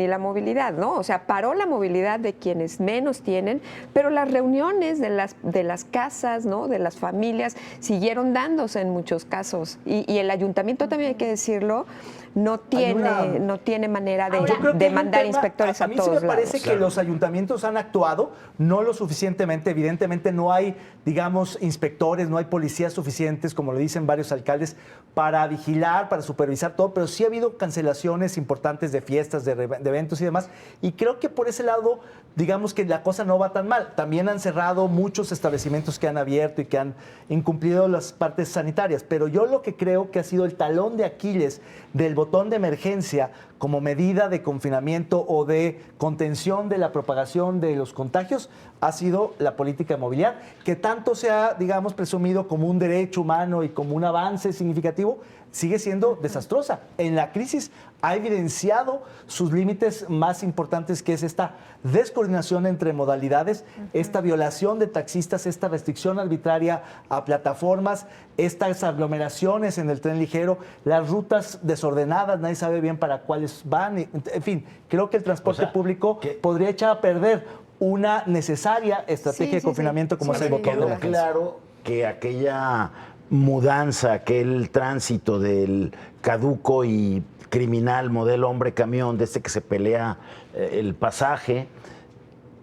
la movilidad, ¿no? O sea, paró la movilidad de quienes menos tienen, pero las reuniones de las casas, ¿no? De las familias siguieron dándose en muchos casos. Y el ayuntamiento, también hay que decirlo, no tiene manera Yo creo que de hay un mandar tema, inspectores a mí todos sí me parece lados. que los ayuntamientos han actuado no lo suficientemente. Evidentemente no hay, digamos, inspectores, no hay policías suficientes, como lo dicen varios alcaldes, para vigilar, para supervisar todo, pero sí ha habido cancelaciones importantes de fiestas, de eventos y demás. Y creo que por ese lado, digamos que la cosa no va tan mal. También han cerrado muchos establecimientos que han abierto y que han incumplido las partes sanitarias. Pero yo lo que creo que ha sido el talón de Aquiles del botón de emergencia como medida de confinamiento o de contención de la propagación de los contagios ha sido la política de movilidad, que tanto se ha, digamos, presumido como un derecho humano y como un avance significativo, sigue siendo desastrosa. En la crisis ha evidenciado sus límites más importantes, que es esta descoordinación entre modalidades, esta violación de taxistas, esta restricción arbitraria a plataformas, estas aglomeraciones en el tren ligero, las rutas desordenadas, nadie sabe bien para cuáles van. En fin, creo que el transporte público podría echar a perder una necesaria estrategia de confinamiento como es el botón de Quedó emergencia. claro que aquella mudanza, aquel tránsito del caduco y criminal, modelo hombre camión, de este que se pelea el pasaje,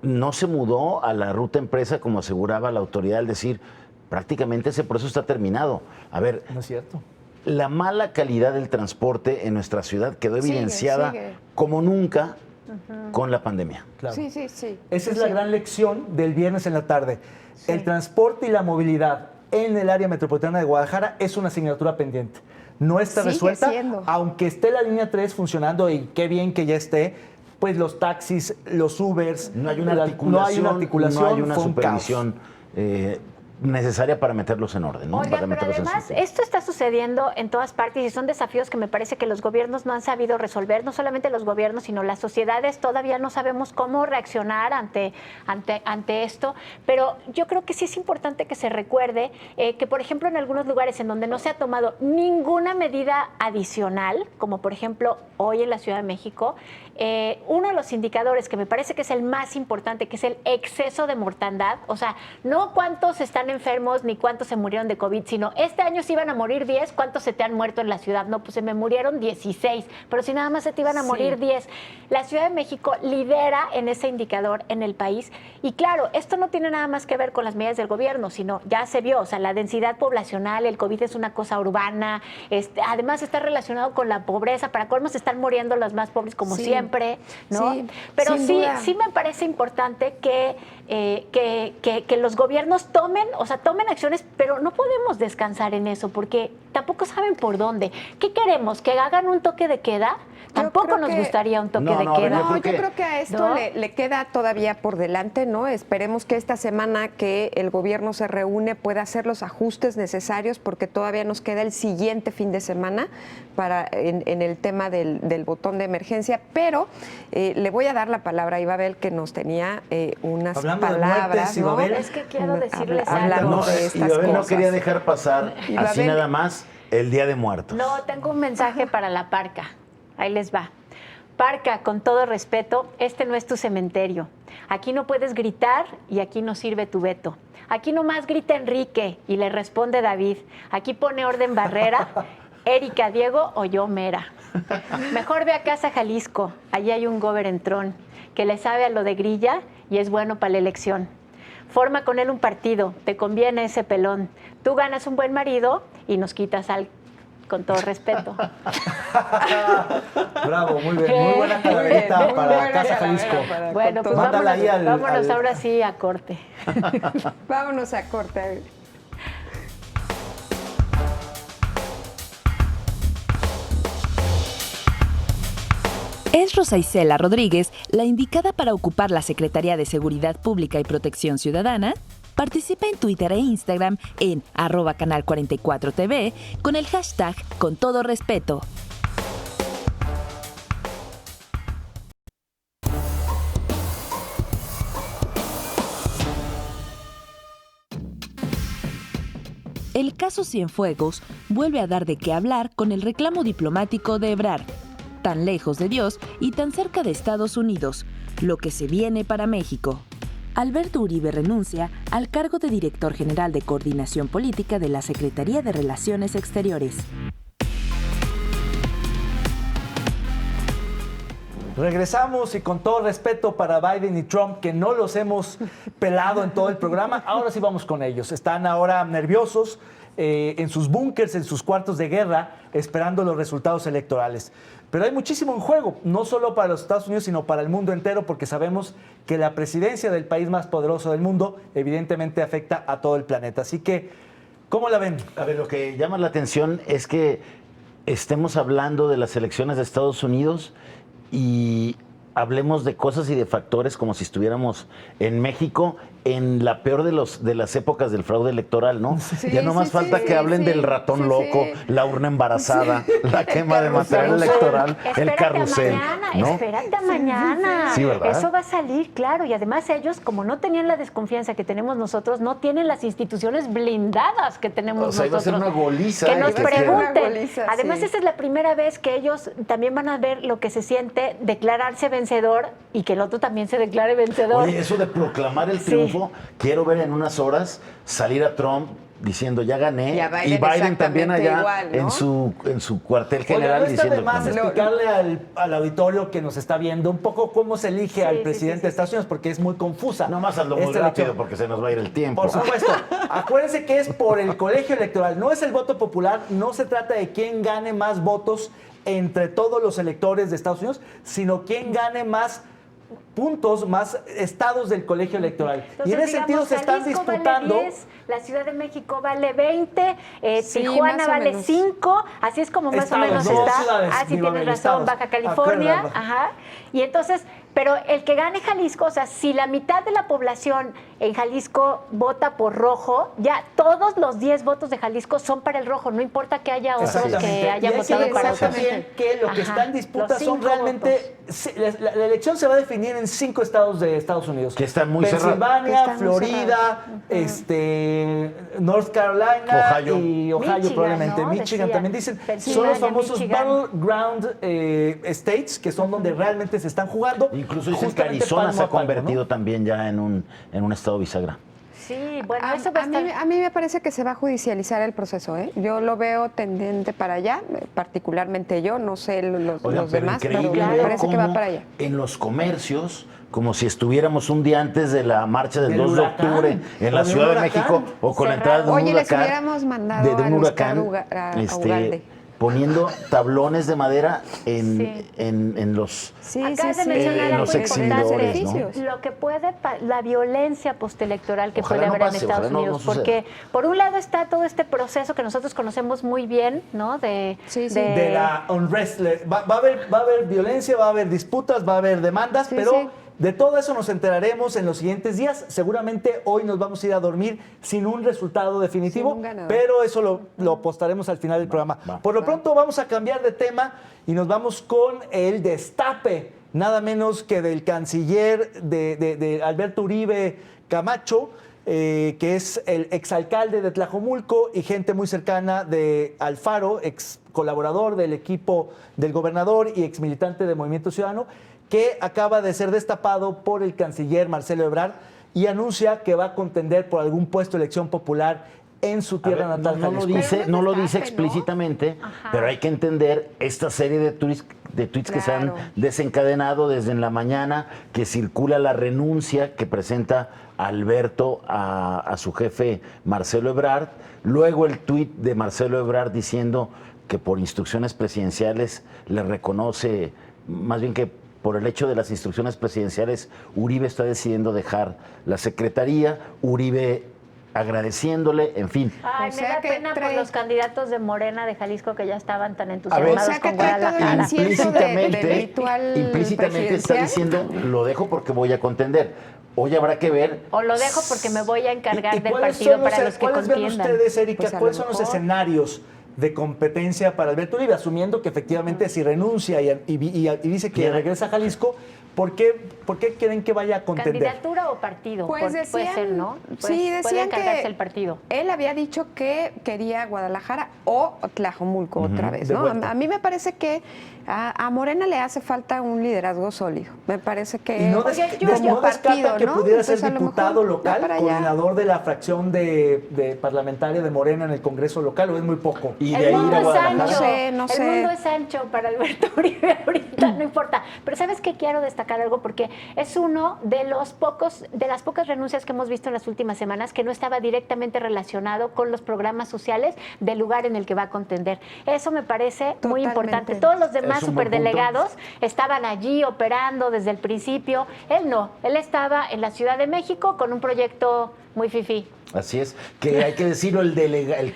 no se mudó a la ruta empresa como aseguraba la autoridad al decir, prácticamente ese proceso está terminado. A ver, No es cierto. la mala calidad del transporte en nuestra ciudad quedó evidenciada como nunca con la pandemia. Claro. Sí. Esa es la gran lección del viernes en la tarde. El transporte y la movilidad en el área metropolitana de Guadalajara es una asignatura pendiente. No está Sigue resuelta, siendo. aunque esté la línea 3 funcionando y qué bien que ya esté, pues los taxis, los Ubers, No hay una no hay una articulación, no hay una fue un caos. supervisión necesaria para meterlos en orden, ¿no? Oigan, Para pero meterlos en además sentido. esto está sucediendo en todas partes y son desafíos que me parece que los gobiernos no han sabido resolver, no solamente los gobiernos, sino las sociedades todavía no sabemos cómo reaccionar ante esto, pero yo creo que sí es importante que se recuerde que, por ejemplo, en algunos lugares en donde no se ha tomado ninguna medida adicional, como por ejemplo hoy en la Ciudad de México, uno de los indicadores que me parece que es el más importante, que es el exceso de mortandad, o sea, no cuántos están enfermos ni cuántos se murieron de COVID, sino este año se iban a morir 10, ¿cuántos se te han muerto en la ciudad? No, pues se me murieron 16, pero si nada más se te iban a morir 10. La Ciudad de México lidera en ese indicador en el país y claro, esto no tiene nada más que ver con las medidas del gobierno, sino ya se vio, o sea, la densidad poblacional, el COVID es una cosa urbana, además está relacionado con la pobreza, para colmo se están muriendo los más pobres como siempre, ¿no? Sí, pero sin sí, duda. sí me parece importante que los gobiernos tomen acciones, pero no podemos descansar en eso porque tampoco saben por dónde. ¿Qué queremos? ¿Que hagan un toque de queda? Tampoco creo nos que- gustaría un toque No, de no, a ver, queda. No, yo creo que- creo que a esto ¿no? le queda todavía por delante, ¿no? Esperemos que esta semana que el gobierno se reúne pueda hacer los ajustes necesarios porque todavía nos queda el siguiente fin de semana en el tema del botón de emergencia, pero le voy a dar la palabra a Ibabel que nos tenía unas Hablando de palabras, muertes, ¿no? Ibabel. Es que quiero decirles Hablando algo. de y estas Babel no cosas. quería dejar pasar así Babel- nada más el Día de Muertos. No, tengo un mensaje para la Parca. Ahí les va. Parca, con todo respeto, este no es tu cementerio. Aquí no puedes gritar y aquí no sirve tu veto. Aquí nomás grita Enrique y le responde David. Aquí pone orden Barrera, Erika, Diego o yo, Mera. Mejor ve a Casa Jalisco, allí hay un goberntrón que le sabe a lo de grilla y es bueno para la elección. Forma con él un partido, te conviene ese pelón. Tú ganas un buen marido y nos quitas al... Con todo respeto. Bravo, muy bien. Muy buena calaverita muy para buena Casa calavera Jalisco. para- Bueno, pues Mándala ahí vámonos al- ahora sí a corte. Vámonos a corte. ¿Es Rosa Isela Rodríguez la indicada para ocupar la Secretaría de Seguridad Pública y Protección Ciudadana? Participa en Twitter e Instagram en @canal44tv con el hashtag Con Todo Respeto. El caso Cienfuegos vuelve a dar de qué hablar con el reclamo diplomático de Ebrard. Tan lejos de Dios y tan cerca de Estados Unidos, lo que se viene para México. Alberto Uribe renuncia al cargo de director general de Coordinación Política de la Secretaría de Relaciones Exteriores. Regresamos y con todo respeto para Biden y Trump, que no los hemos pelado en todo el programa, ahora sí vamos con ellos. Están ahora nerviosos en sus búnkers, en sus cuartos de guerra, esperando los resultados electorales. Pero hay muchísimo en juego, no solo para los Estados Unidos, sino para el mundo entero, porque sabemos que la presidencia del país más poderoso del mundo evidentemente afecta a todo el planeta. Así que, ¿cómo la ven? A ver, lo que llama la atención es que estemos hablando de las elecciones de Estados Unidos y hablemos de cosas y de factores como si estuviéramos en México en la peor de las épocas del fraude electoral, ¿no? Sí, Ya no más sí, falta sí, que hablen sí, del ratón sí, loco, sí. la urna embarazada, la quema de material carrusel. electoral, el Espérate carrusel, a mañana, ¿no? espérate a mañana. Sí, ¿verdad? Eso va a salir, claro. Y además ellos, como no tenían la desconfianza que tenemos nosotros, no tienen las instituciones blindadas que tenemos O sea, iba a nosotros. ser una goliza, Que nos que quieren. pregunten. Una goliza, Además, sí. esta es la primera vez que ellos también van a ver lo que se siente declararse vencedor y que el otro también se declare vencedor. Oye, eso de proclamar el Sí. triunfo, quiero ver en unas horas salir a Trump diciendo ya gané, Y a Biden y Biden también exactamente allá igual, ¿no? en su cuartel Oiga, general no está de diciendo más también. explicarle al auditorio que nos está viendo un poco cómo se elige al sí, presidente sí, de Estados Unidos, porque es muy confusa. Nomás hazlo muy esta rápido elección. porque se nos va a ir el tiempo. Por supuesto. Acuérdense que es por el colegio electoral, no es el voto popular, no se trata de quién gane más votos entre todos los electores de Estados Unidos, sino quién gane más puntos, más estados del colegio electoral. Entonces, y en ese sentido se están Jalisco disputando. Vale 10, la Ciudad de México vale 20, Sí, Tijuana más o vale menos. 5, así es como más Estados, o menos no está. ciudades, Sí digo, tienes estados. razón, Baja California, Acuérdate. ajá. Y entonces, pero el que gane Jalisco, o sea, si la mitad de la población en Jalisco vota por rojo, ya todos los 10 votos de Jalisco son para el rojo, no importa que haya otros Exactamente. que hayan y hay que votado para recordar otros. también que lo que Ajá, está en disputa los son 5 realmente... La elección se va a definir en 5 estados de Estados Unidos. Que están muy cerrados. Pensilvania, Que están muy Florida, North Carolina Ohio. y Ohio Michigan, probablemente. ¿no? Michigan Decía. también dicen. Son Pensilvania, los famosos Michigan. battleground states, que son donde realmente se están jugando. Incluso dicen que justamente Arizona palmo se ha a palmo, ¿no? convertido también ya en un estado bisagra. Sí, bueno, A, eso va a a mí, estar... a mí me parece que se va a judicializar el proceso, ¿eh? Yo lo veo tendente para allá, particularmente yo, no sé los Oigan, pero demás, pero increíble me ver parece que va cómo para allá. en los comercios, como si estuviéramos un día antes de la marcha del Del 2 de huracán, octubre en o la de un Ciudad de huracán. México o con la entrada de un Oye, les huracán. hubiéramos mandado de un a huracán, Ugalde. poniendo tablones de madera Sí. en los... Sí, Acabas sí, de mencionar en algo los exhibidores, importante, ¿no? lo que puede, la violencia postelectoral que Ojalá puede no haber pase, en Estados ojalá no Unidos, suceda. porque por un lado está todo este proceso que nosotros conocemos muy bien, ¿no? Sí, sí. De la unrest. Va a haber violencia, va a haber disputas, va a haber demandas, Sí, pero sí. de todo eso nos enteraremos en los siguientes días. Seguramente hoy nos vamos a ir a dormir sin un resultado definitivo, Sin un ganador. pero eso lo apostaremos al final del programa. va. Por lo pronto vamos a cambiar de tema y nos vamos con el destape, nada menos que del canciller de Alberto Uribe Camacho, que es el exalcalde de Tlajomulco y gente muy cercana de Alfaro, ex colaborador del equipo del gobernador y ex militante de Movimiento Ciudadano, que acaba de ser destapado por el canciller Marcelo Ebrard y anuncia que va a contender por algún puesto de elección popular en su tierra A ver, natal, no lo Jalisco. dice, Pero no lo destape, dice ¿no? explícitamente, Ajá. pero hay que entender esta serie de tweets que se han Claro. desencadenado desde en la mañana, que circula la renuncia que presenta Alberto a su jefe Marcelo Ebrard, luego el tuit de Marcelo Ebrard diciendo que por instrucciones presidenciales le reconoce, más bien que por el hecho de las instrucciones presidenciales, Uribe está decidiendo dejar la secretaría, Uribe agradeciéndole, en fin. Ay, O me sea da que pena por trae- los candidatos de Morena de Jalisco que ya estaban tan A ver, entusiasmados O sea, que con trae todo el Guadalajara. incienso del ritual implícitamente está presidencial. diciendo, lo dejo porque voy a contender. Hoy habrá que ver. O lo dejo porque me voy a encargar ¿Y del cuáles partido son para los que ¿cuáles ven contiendan? ustedes, Erika, Pues a cuáles lo son los mejor. escenarios de competencia para Alberto Uribe, asumiendo que efectivamente si renuncia y dice que Mira. regresa a Jalisco, ¿por qué creen que vaya a contender? ¿Candidatura o partido? Pues Puede decían, ser, ¿no? sí, Puede decían encargarse que el partido. él había dicho que quería Guadalajara o Tlajomulco otra vez, de ¿no? vuelta. A mí me parece que a Morena le hace falta un liderazgo sólido. Me parece que Y no, Oye, no descarta que ¿no? pudiera ser Entonces, a lo diputado mejor va local, para allá. coordinador de la fracción de parlamentaria de Morena en el Congreso local, o es muy poco. Y de El ahí mundo ir a es Guadalajara. ancho. No El sé. mundo es ancho para Alberto Uribe ahorita, no importa. Pero ¿sabes qué? Quiero destacar algo porque es uno de las pocas renuncias que hemos visto en las últimas semanas que no estaba directamente relacionado con los programas sociales del lugar en el que va a contender. Eso me parece muy Totalmente. importante. Todos los demás Es un buen superdelegados estaban allí operando desde el principio. Él no. Él estaba en la Ciudad de México con un proyecto muy fifí. Así es, que hay que decirlo, el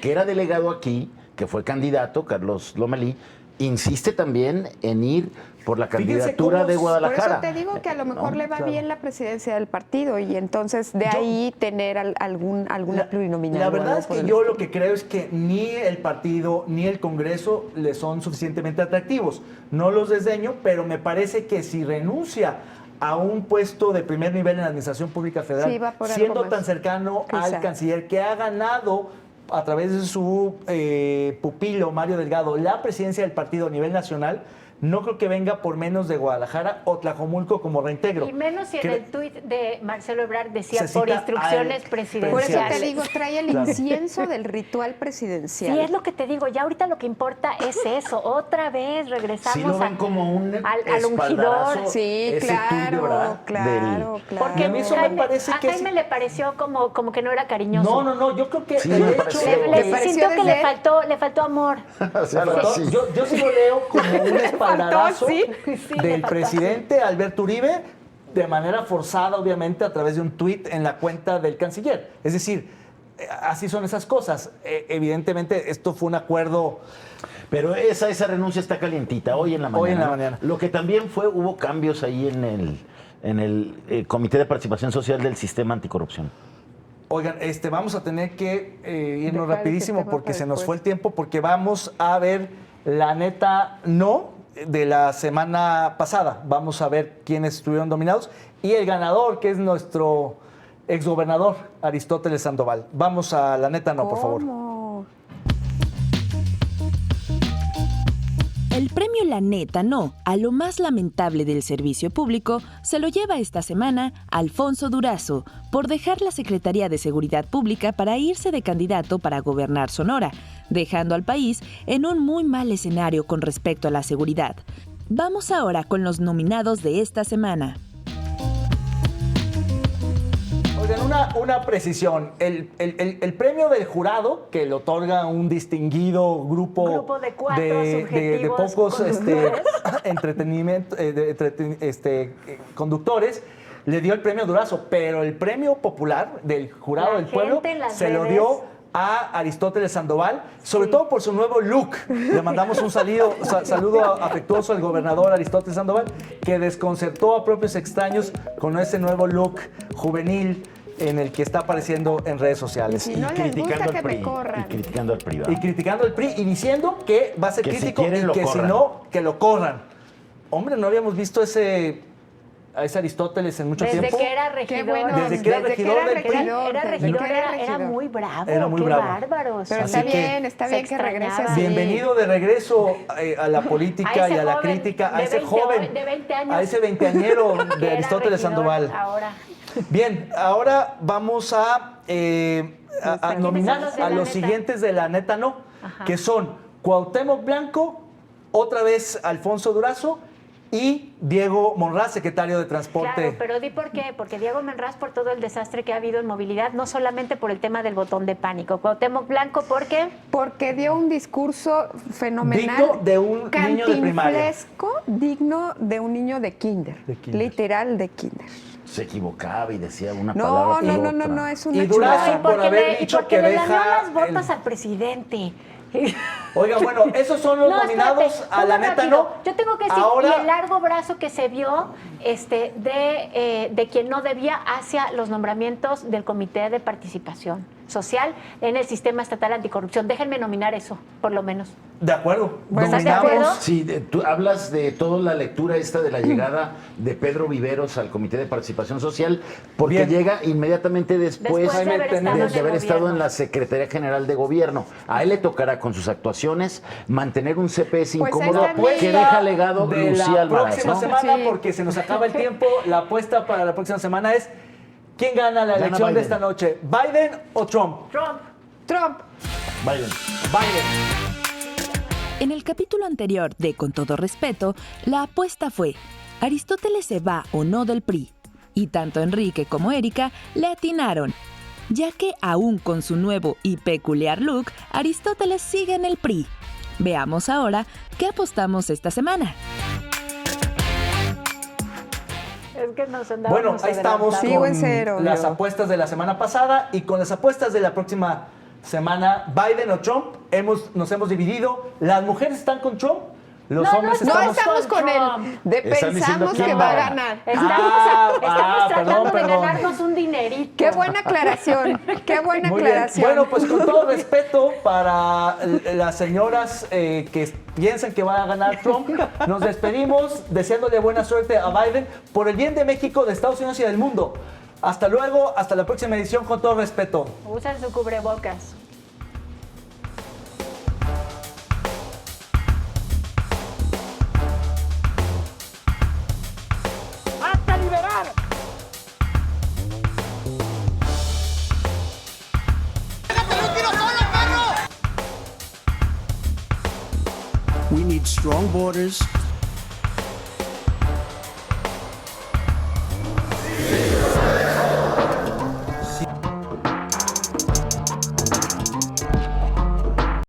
que era delegado aquí, que fue candidato, Carlos Lomelí, insiste también en ir por la Fíjense candidatura cómo- de Por Guadalajara. eso te digo que a lo mejor ¿No? le va Claro. bien la presidencia del partido y entonces de Yo- ahí tener alguna plurinominal. La o verdad algo es por que el yo estilo. lo que creo es que ni el partido ni el Congreso le son suficientemente atractivos. No los desdeño, pero me parece que si renuncia a un puesto de primer nivel en la Administración Pública Federal, Sí, va por algo siendo más. tan cercano Quizá. al canciller que ha ganado a través de su pupilo Mario Delgado la presidencia del partido a nivel nacional, no creo que venga por menos de Guadalajara o Tlajomulco como reintegro. Y menos si en el tuit de Marcelo Ebrard decía Se por cita instrucciones al presidenciales. Por eso te digo, trae el Claro. incienso del ritual presidencial. Sí, es lo que te digo. Ya ahorita lo que importa es eso. Otra vez regresamos Sí lo ven como un al ungidor. espaldarazo, Sí, ese tuit de claro, Ebrard claro. Porque Y a mí eso me parece a que Jaime es- le pareció como que no era cariñoso. No, yo creo que Sí, el me hecho pareció. de Le que- pareció sintió que desde- le faltó amor. Algo así. Yo sí lo leo como un espaldarazo sí. Sí, le del faltó. presidente Alberto Uribe, de manera forzada, obviamente, a través de un tuit en la cuenta del canciller. Es decir, así son esas cosas. Evidentemente, esto fue un acuerdo. Pero esa renuncia está calientita hoy en la mañana. Hoy en la ¿no? mañana. Lo que también hubo cambios ahí en el Comité de Participación Social del Sistema Anticorrupción. Oigan, vamos a tener que irnos Dejar rapidísimo ese tema porque para se nos después. fue el tiempo, porque vamos a ver la neta no de la semana pasada. Vamos a ver quiénes estuvieron nominados y el ganador, que es nuestro exgobernador Aristóteles Sandoval. Vamos a la neta no, por favor. ¿Cómo? El premio La Neta No a lo más lamentable del servicio público se lo lleva esta semana Alfonso Durazo por dejar la Secretaría de Seguridad Pública para irse de candidato para gobernar Sonora, dejando al país en un muy mal escenario con respecto a la seguridad. Vamos ahora con los nominados de esta semana. Oigan, una precisión. El premio del jurado, que le otorga un distinguido grupo De cuatro de subjetivos pocos conductores. entretenimiento, conductores, le dio el premio Durazo, pero el premio popular del jurado La del pueblo gente en las se lo redes. dio a Aristóteles Sandoval, sobre todo por su nuevo look. Le mandamos un saludo afectuoso al gobernador Aristóteles Sandoval, que desconcertó a propios extraños con ese nuevo look juvenil en el que está apareciendo en redes sociales. Si no les gusta que me corran. Y criticando al PRI. ¿verdad? Y criticando al PRI y diciendo que va a ser Que si crítico quieren, y lo que si corran. no, que lo corran. Hombre, no habíamos visto a ese Aristóteles en mucho Desde tiempo. que era regidor. Qué bueno, Desde que era regidor del PRI. Era muy bravo. Era muy qué bravo. bárbaro. Pero Así está que bien, está se bien que regrese extrañaba. así. Bienvenido de regreso a la política A ese y a la joven crítica, a de ese 20 joven, de 20 años. a ese veinteañero Que de era Aristóteles regidor Sandoval. Ahora. Bien, ahora vamos a nominar los de a la los neta? siguientes de la neta no, Ajá. que son Cuauhtémoc Blanco, otra vez Alfonso Durazo y Diego Monraz, secretario de Transporte. Claro, pero di por qué. Porque Diego Monraz, por todo el desastre que ha habido en movilidad, no solamente por el tema del botón de pánico. Cuauhtémoc Blanco, ¿por qué? Porque dio un discurso fenomenal. Digno de un niño de primaria. Cantinflesco, digno de un niño de kinder. De kinder. Literal de kinder. Se equivocaba y decía una No, palabra. no, por no, no, otra. no, es Y una Durazo chulada. por haber dicho porque que le deja ganó las botas el- al presidente. Oiga, bueno, esos son los nominados espérate, a la uno neta rápido. no. Yo tengo que decir, Ahora, y el largo brazo que se vio de quien no debía hacia los nombramientos del Comité de Participación Social en el Sistema Estatal Anticorrupción. Déjenme nominar eso, por lo menos. de acuerdo. Bueno, ¿estás de nominamos- acuerdo? Sí, tú hablas de toda la lectura esta de la llegada de Pedro Viveros al Comité de Participación Social, porque Bien. llega inmediatamente después Después de haber de estado, en el estado en gobierno. la Secretaría General de Gobierno. A él le tocará con sus actuaciones mantener un CPS Pues incómodo ahí está que mi- deja legado de Lucía la Almaraz, próxima ¿no? semana, Sí. porque se nos acaba el tiempo. La apuesta para la próxima semana es ¿quién gana la Gana elección de Biden. esta noche? ¿Biden o Trump? Trump. Trump. Biden. Biden. En el capítulo anterior de Con todo respeto, la apuesta fue ¿Aristóteles se va o no del PRI? Y tanto Enrique como Erika le atinaron, ya que aún con su nuevo y peculiar look, Aristóteles sigue en el PRI. Veamos ahora qué apostamos esta semana. Es que nos andábamos Bueno, ahí estamos adelantando. Sigo en con cero, las yo. apuestas de la semana pasada y con las apuestas de la próxima semana. Biden o Trump, nos hemos dividido. Las mujeres están con Trump, los No, hombres no, No estamos... estamos con él. Están diciendo Pensamos quién que va va a a ganar. Estamos tratando perdón. de ganarnos un dinerito. Qué buena aclaración. Qué buena Muy bien. aclaración. Bueno, pues con todo respeto para las señoras que piensan que va a ganar Trump, nos despedimos deseándole buena suerte a Biden por el bien de México, de Estados Unidos y del mundo. Hasta luego, hasta la próxima edición, con todo respeto. Usan su cubrebocas. need strong borders,